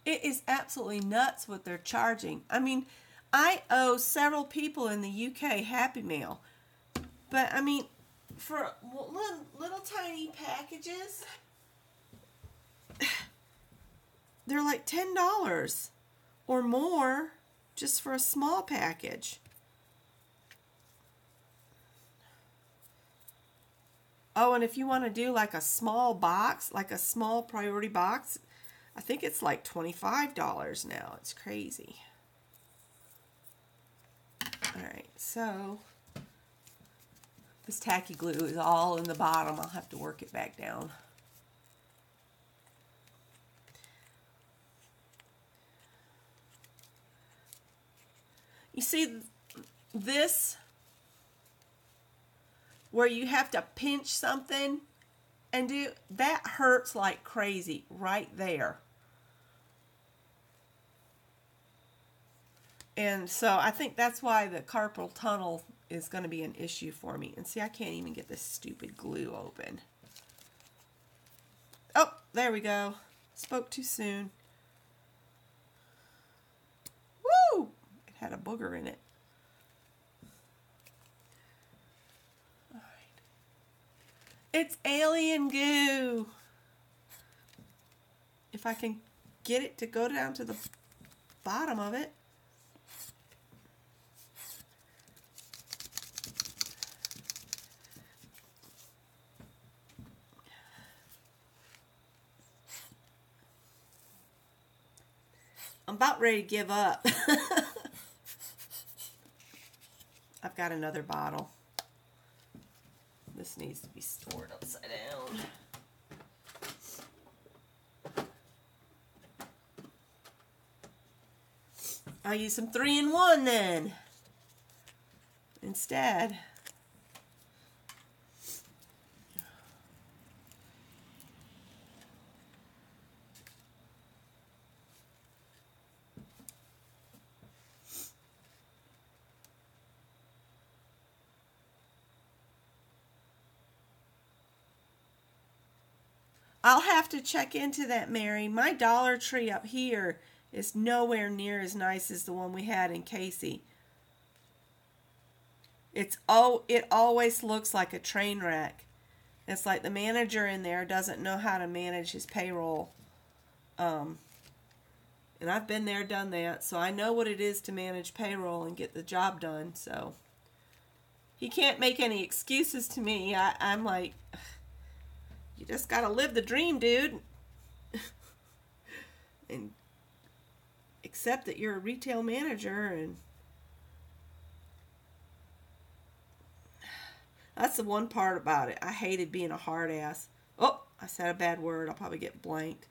It is absolutely nuts what they're charging. I mean, I owe several people in the UK Happy Mail. But, I mean, for little tiny packages, they're like $10 or more just for a small package. Oh, and if you want to do like a small box, like a small priority box, I think it's like $25 now. It's crazy. Alright, so this tacky glue is all in the bottom. I'll have to work it back down. You see this, where you have to pinch something and do, that hurts like crazy right there. And so I think that's why the carpal tunnel is going to be an issue for me. And see, I can't even get this stupid glue open. Oh, there we go. Spoke too soon. Woo! It had a booger in it. All right. It's alien goo. If I can get it to go down to the bottom of it. I'm about ready to give up. I've got another bottle. This needs to be stored upside down. I'll use some 3-in-1 then. Instead. I'll have to check into that, Mary. My Dollar Tree up here is nowhere near as nice as the one we had in Casey. It always looks like a train wreck. It's like the manager in there doesn't know how to manage his payroll. And I've been there, done that, so I know what it is to manage payroll and get the job done. So he can't make any excuses to me. I'm like, you just gotta live the dream, dude. And accept that you're a retail manager, and that's the one part about it. I hated being a hard ass. Oh, I said a bad word. I'll probably get blanked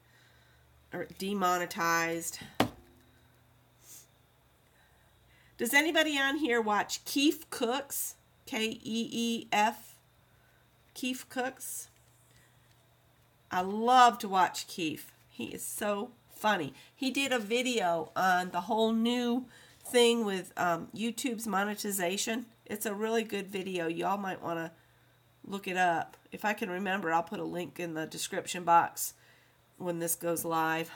or demonetized. Does anybody on here watch Keef Cooks? Keef. Keef Cooks. I love to watch Keef. He is so funny. He did a video on the whole new thing with YouTube's monetization. It's a really good video. Y'all might want to look it up. If I can remember, I'll put a link in the description box when this goes live.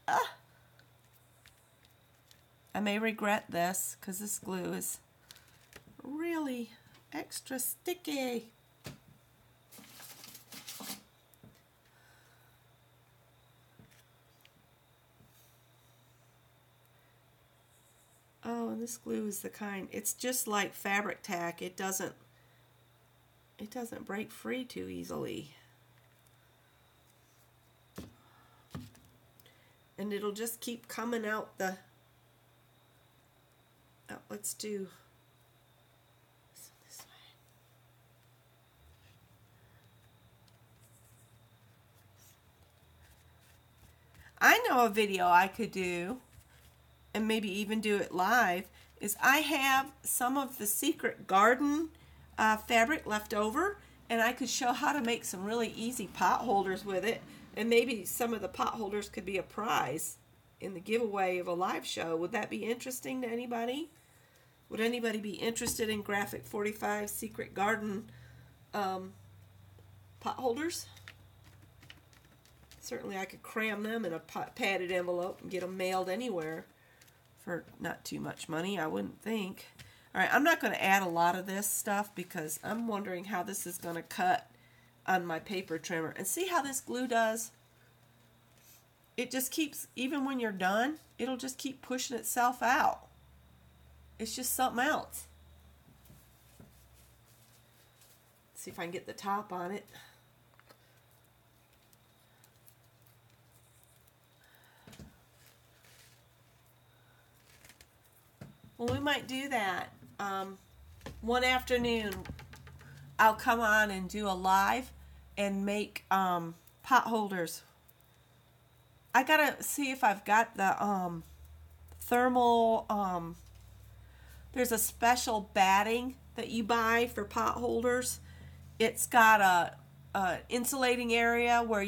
I may regret this because this glue is really extra sticky. Oh, and this glue is the kind, it's just like fabric tack. It doesn't break free too easily. And it'll just keep coming out the, oh, let's do this way. I know a video I could do, and maybe even do it live, is I have some of the Secret Garden fabric left over, and I could show how to make some really easy pot holders with it, and maybe some of the pot holders could be a prize in the giveaway of a live show. Would that be interesting to anybody? Would anybody be interested in Graphic 45 Secret Garden pot holders? Certainly I could cram them in a padded envelope and get them mailed anywhere for not too much money, I wouldn't think. All right, I'm not going to add a lot of this stuff because I'm wondering how this is going to cut on my paper trimmer. And see how this glue does? It just keeps, even when you're done, it'll just keep pushing itself out. It's just something else. Let's see if I can get the top on it. Well, we might do that. One afternoon, I'll come on and do a live and make pot holders. I gotta see if I've got the thermal, there's a special batting that you buy for pot holders. It's got a insulating area where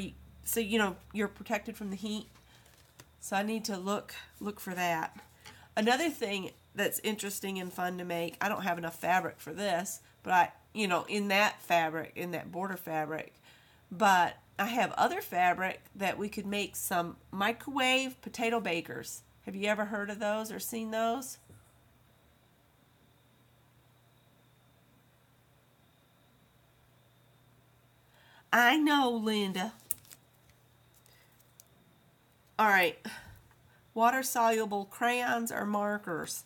you're protected from the heat. So I need to look for that. Another thing that's interesting and fun to make, I don't have enough fabric for this, but in that fabric, in that border fabric, but I have other fabric that we could make some microwave potato bakers. Have you ever heard of those or seen those? I know, Linda. All right. Water-soluble crayons or markers?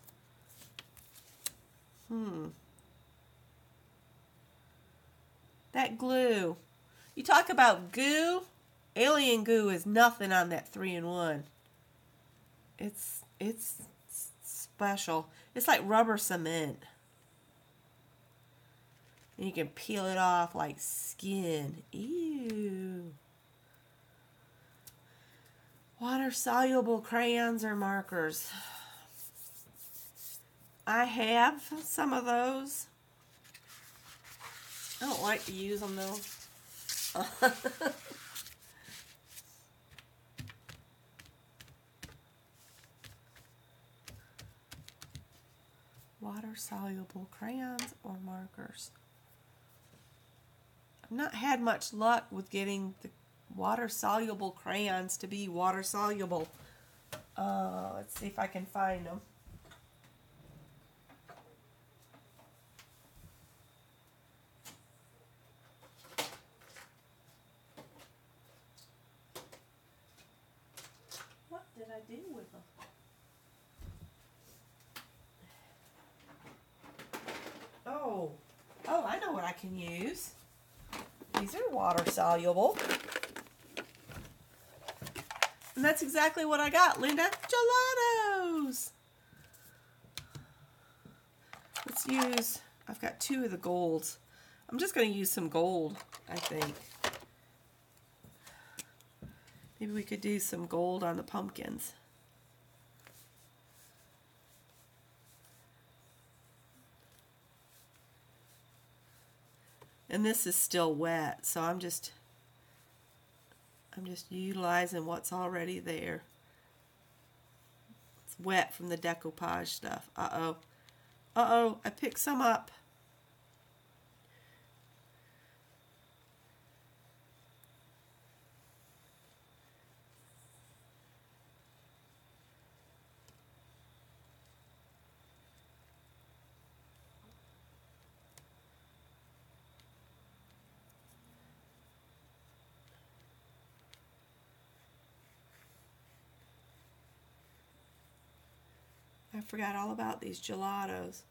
That glue. You talk about goo. Alien goo is nothing on that 3-in-1. It's special. It's like rubber cement. And you can peel it off like skin. Ew. Water-soluble crayons or markers. I have some of those. I don't like to use them though. Water-soluble crayons or markers. I've not had much luck with getting the water-soluble crayons to be water-soluble. Let's see if I can find them. What did I do with them? Oh, I know what I can use. These are water-soluble. And that's exactly what I got, Linda. Gelatos! Let's use, I've got 2 of the golds. I'm just going to use some gold, I think. Maybe we could do some gold on the pumpkins. And this is still wet, so I'm just utilizing what's already there. It's wet from the decoupage stuff. Uh-oh. Uh-oh, I picked some up. I forgot all about these gelatos.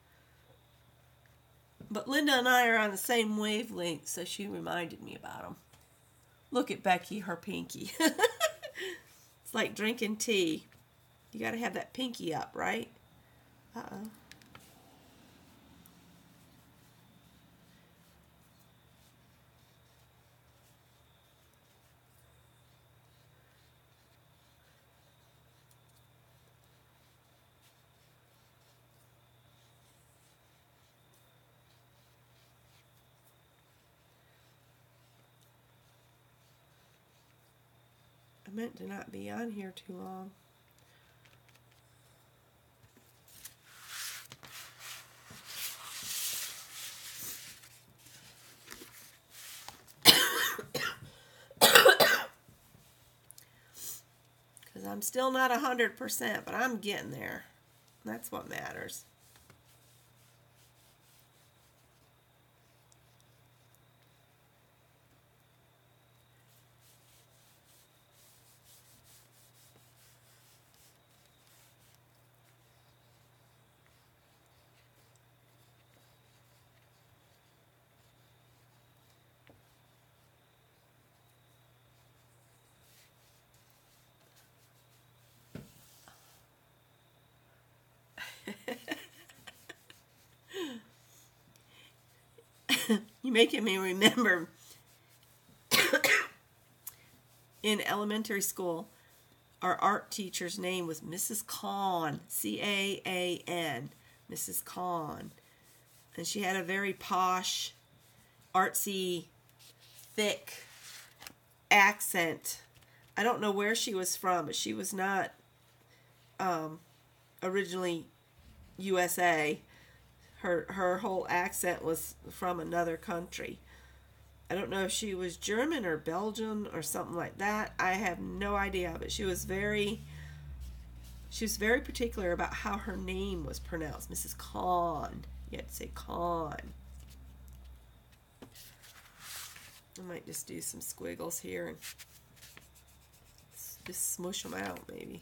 But Linda and I are on the same wavelength, so she reminded me about them. Look at Becky, her pinky. It's like drinking tea. You got to have that pinky up, right? Uh-oh. I meant to not be on here too long. Because I'm still not 100%, but I'm getting there. That's what matters. You're making me remember in elementary school, our art teacher's name was Mrs. Cahan, C-A-A-N, Mrs. Cahan. And she had a very posh, artsy, thick accent. I don't know where she was from, but she was not originally USA. Her whole accent was from another country. I don't know if she was German or Belgian or something like that. I have no idea, but she was very particular about how her name was pronounced. Mrs. Cahan. You had to say Cahan. I might just do some squiggles here and just smush them out, maybe.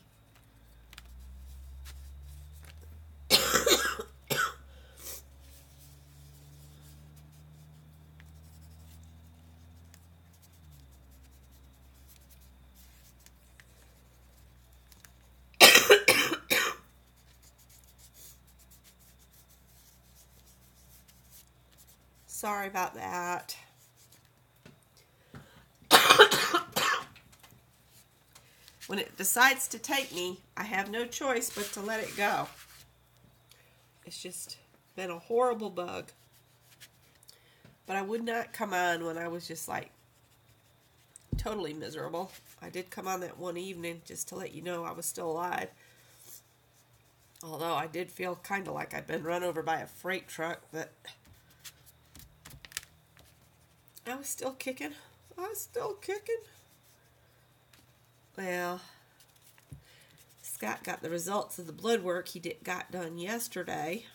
Sorry about that. When it decides to take me, I have no choice but to let it go. It's just been a horrible bug. But I would not come on when I was just like totally miserable. I did come on that one evening just to let you know I was still alive. Although I did feel kind of like I'd been run over by a freight truck, but I was still kicking. Well, Scott got the results of the blood work got done yesterday,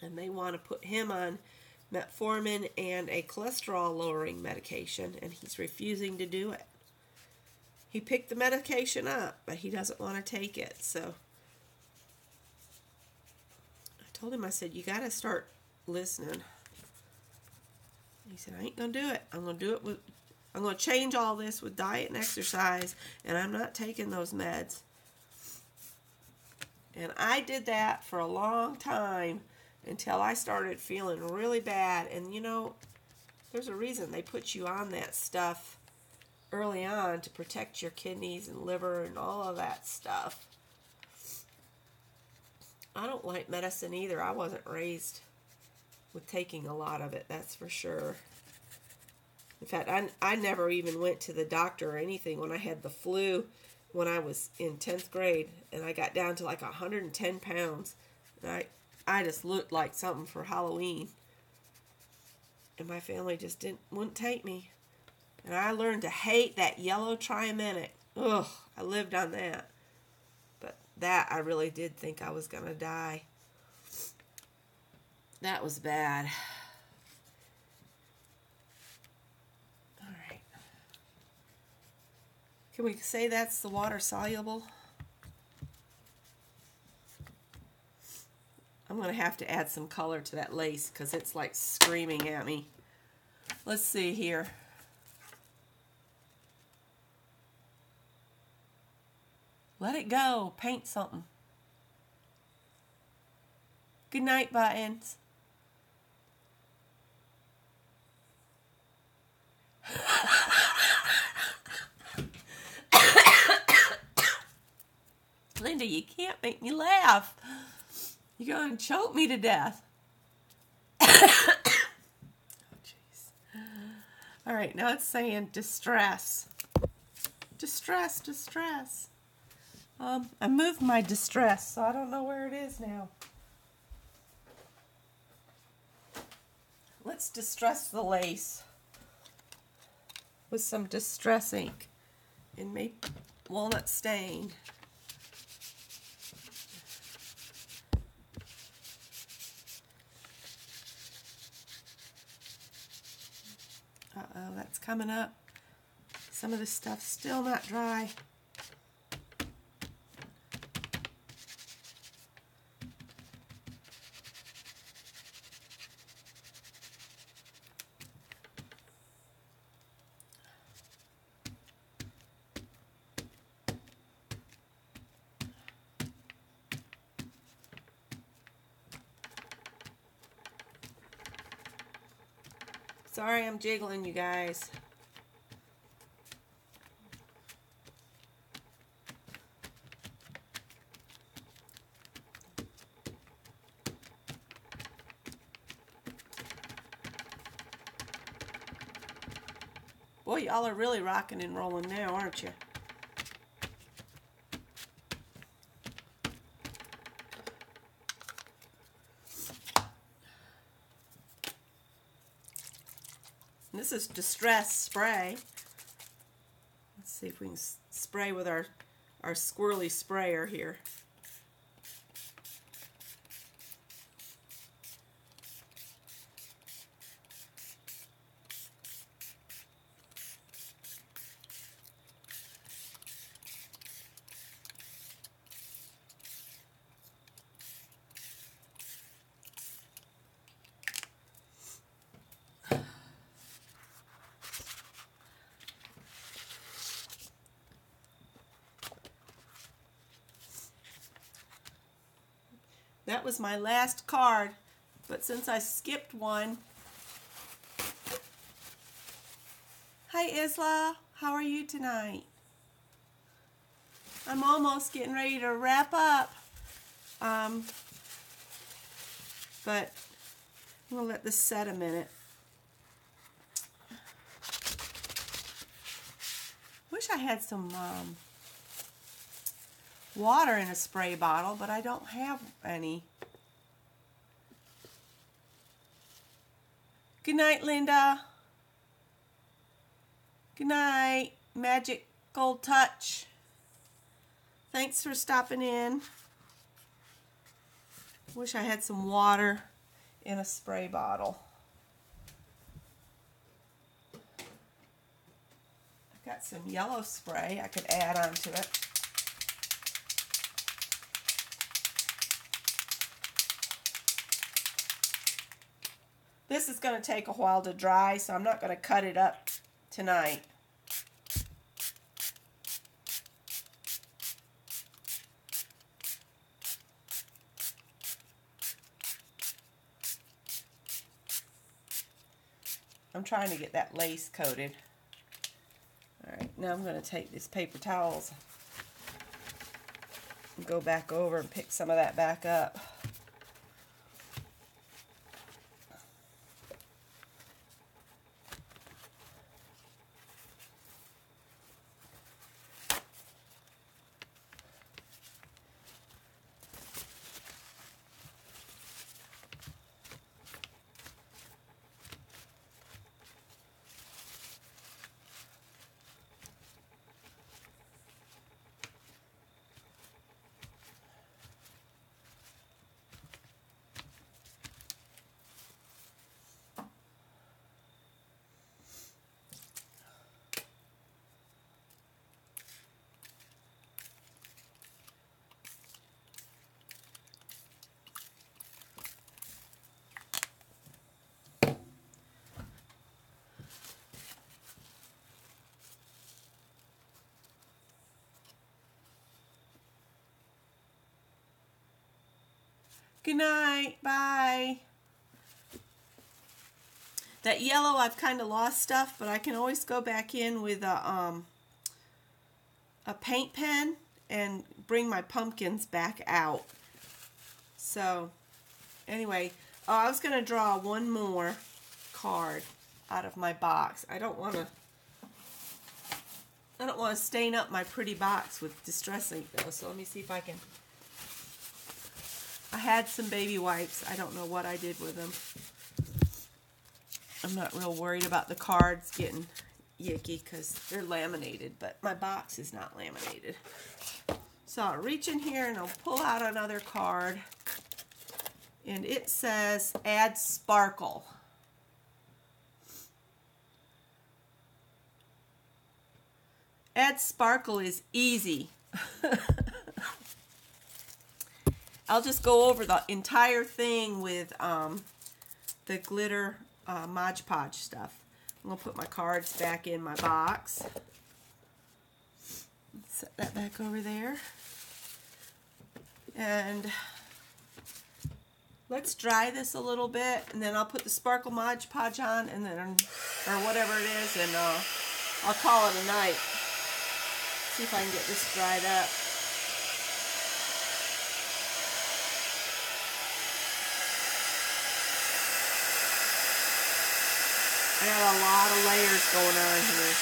and they want to put him on metformin and a cholesterol-lowering medication, and he's refusing to do it. He picked the medication up, but he doesn't want to take it, so I told him, I said, you got to start listening. He said, I ain't going to do it. I'm going to change all this with diet and exercise, and I'm not taking those meds. And I did that for a long time until I started feeling really bad. And you know, there's a reason they put you on that stuff early on to protect your kidneys and liver and all of that stuff. I don't like medicine either. I wasn't raised with taking a lot of it, that's for sure. In fact, I never even went to the doctor or anything when I had the flu when I was in 10th grade, and I got down to like 110 pounds. And I just looked like something for Halloween. And my family just wouldn't take me. And I learned to hate that yellow Triaminic. Ugh, I lived on that. But that, I really did think I was going to die. That was bad. All right. Can we say that's the water soluble? I'm going to have to add some color to that lace because it's like screaming at me. Let's see here. Let it go. Paint something. Good night, buttons. Linda, you can't make me laugh. You're going to choke me to death. Oh, jeez. All right, now it's saying distress. Distress, distress. I moved my distress, so I don't know where it is now. Let's distress the lace with some distress ink and maybe walnut stain. Uh-oh, that's coming up. Some of this stuff's still not dry. Sorry, I'm jiggling, you guys. Boy, y'all are really rocking and rolling now, aren't you? This is Distress Spray. Let's see if we can spray with our squirrely sprayer here. That was my last card, but since I skipped one. Hi Isla, how are you tonight? I'm almost getting ready to wrap up, but I'm gonna let this set a minute. Wish I had some water in a spray bottle, but I don't have any. Good night, Linda. Good night, Magical Touch. Thanks for stopping in. Wish I had some water in a spray bottle. I've got some yellow spray I could add onto it. This is going to take a while to dry, so I'm not going to cut it up tonight. I'm trying to get that lace coated. Alright, now I'm going to take these paper towels and go back over and pick some of that back up. Good night. Bye. That yellow, I've kind of lost stuff, but I can always go back in with a paint pen and bring my pumpkins back out. So, anyway, I was going to draw one more card out of my box. I don't want to stain up my pretty box with Distress ink though. So let me see if I can. I had some baby wipes. I don't know what I did with them. I'm not real worried about the cards getting yicky because they're laminated, but my box is not laminated. So I'll reach in here and I'll pull out another card. And it says, add sparkle. Add sparkle is easy. I'll just go over the entire thing with the glitter Mod Podge stuff. I'm going to put my cards back in my box. Set that back over there. And let's dry this a little bit, and then I'll put the Sparkle Mod Podge on, and then, or whatever it is, and I'll call it a night. See if I can get this dried up. I got a lot of layers going on here.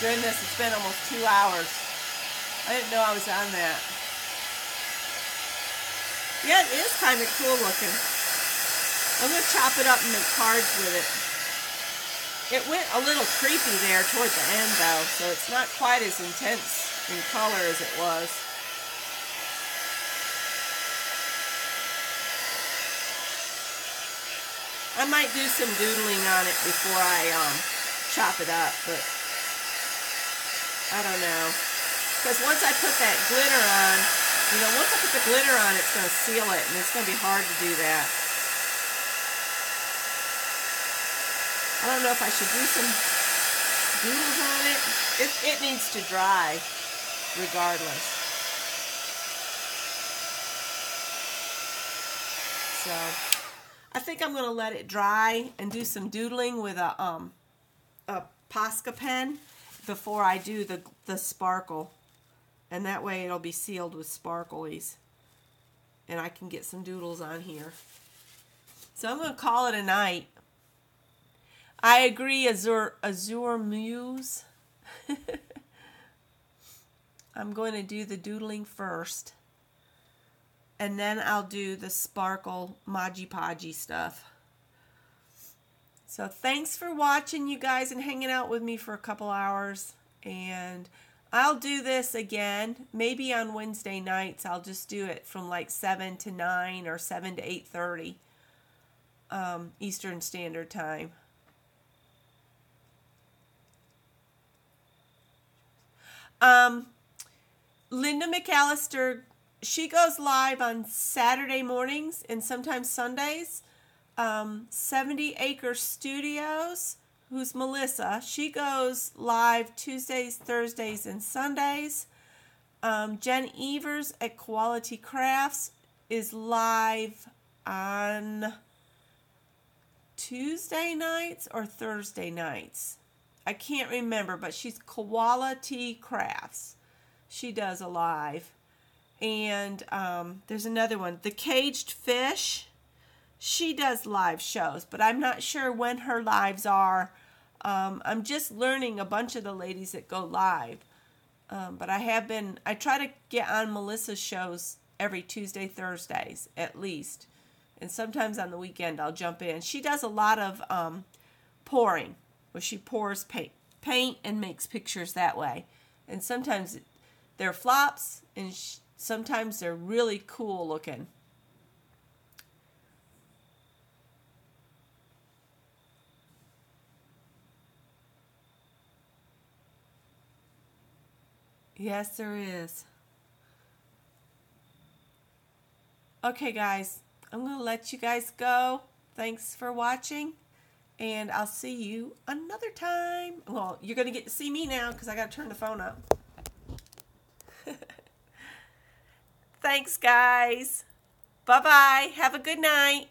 Goodness, it's been almost 2 hours. I didn't know I was on that. Yeah, it is kind of cool looking. I'm going to chop it up and make cards with it. It went a little creepy there toward the end though, so it's not quite as intense in color as it was. I might do some doodling on it before I chop it up, but I don't know. Because once I put that glitter on, you know, once I put the glitter on, it's going to seal it, and it's going to be hard to do that. I don't know if I should do some doodles on it. It needs to dry, regardless. So, I think I'm going to let it dry and do some doodling with a Posca pen before I do the sparkle. And that way it'll be sealed with sparklies. And I can get some doodles on here. So I'm going to call it a night. I agree, Azure Muse. I'm going to do the doodling first. And then I'll do the sparkle Mod Podge stuff. So thanks for watching, you guys, and hanging out with me for a couple hours. And I'll do this again, maybe on Wednesday nights. I'll just do it from like 7 to 9 or 7 to 8:30 Eastern Standard Time. Linda McAllister, she goes live on Saturday mornings and sometimes Sundays. 70 Acre Studios, who's Melissa, she goes live Tuesdays, Thursdays, and Sundays. Jen Evers at Quality Crafts is live on Tuesday nights or Thursday nights. I can't remember, but she's Quality Crafts. She does a live. And there's another one, The Caged Fish. She does live shows, but I'm not sure when her lives are. I'm just learning a bunch of the ladies that go live. But I try to get on Melissa's shows every Tuesday, Thursdays, at least. And sometimes on the weekend I'll jump in. She does a lot of pouring, where she pours paint and makes pictures that way. And sometimes they're flops, and sometimes they're really cool looking. Yes, there is. Okay, guys, I'm going to let you guys go. Thanks for watching, and I'll see you another time. Well, you're going to get to see me now because I got to turn the phone up. Thanks, guys. Bye-bye. Have a good night.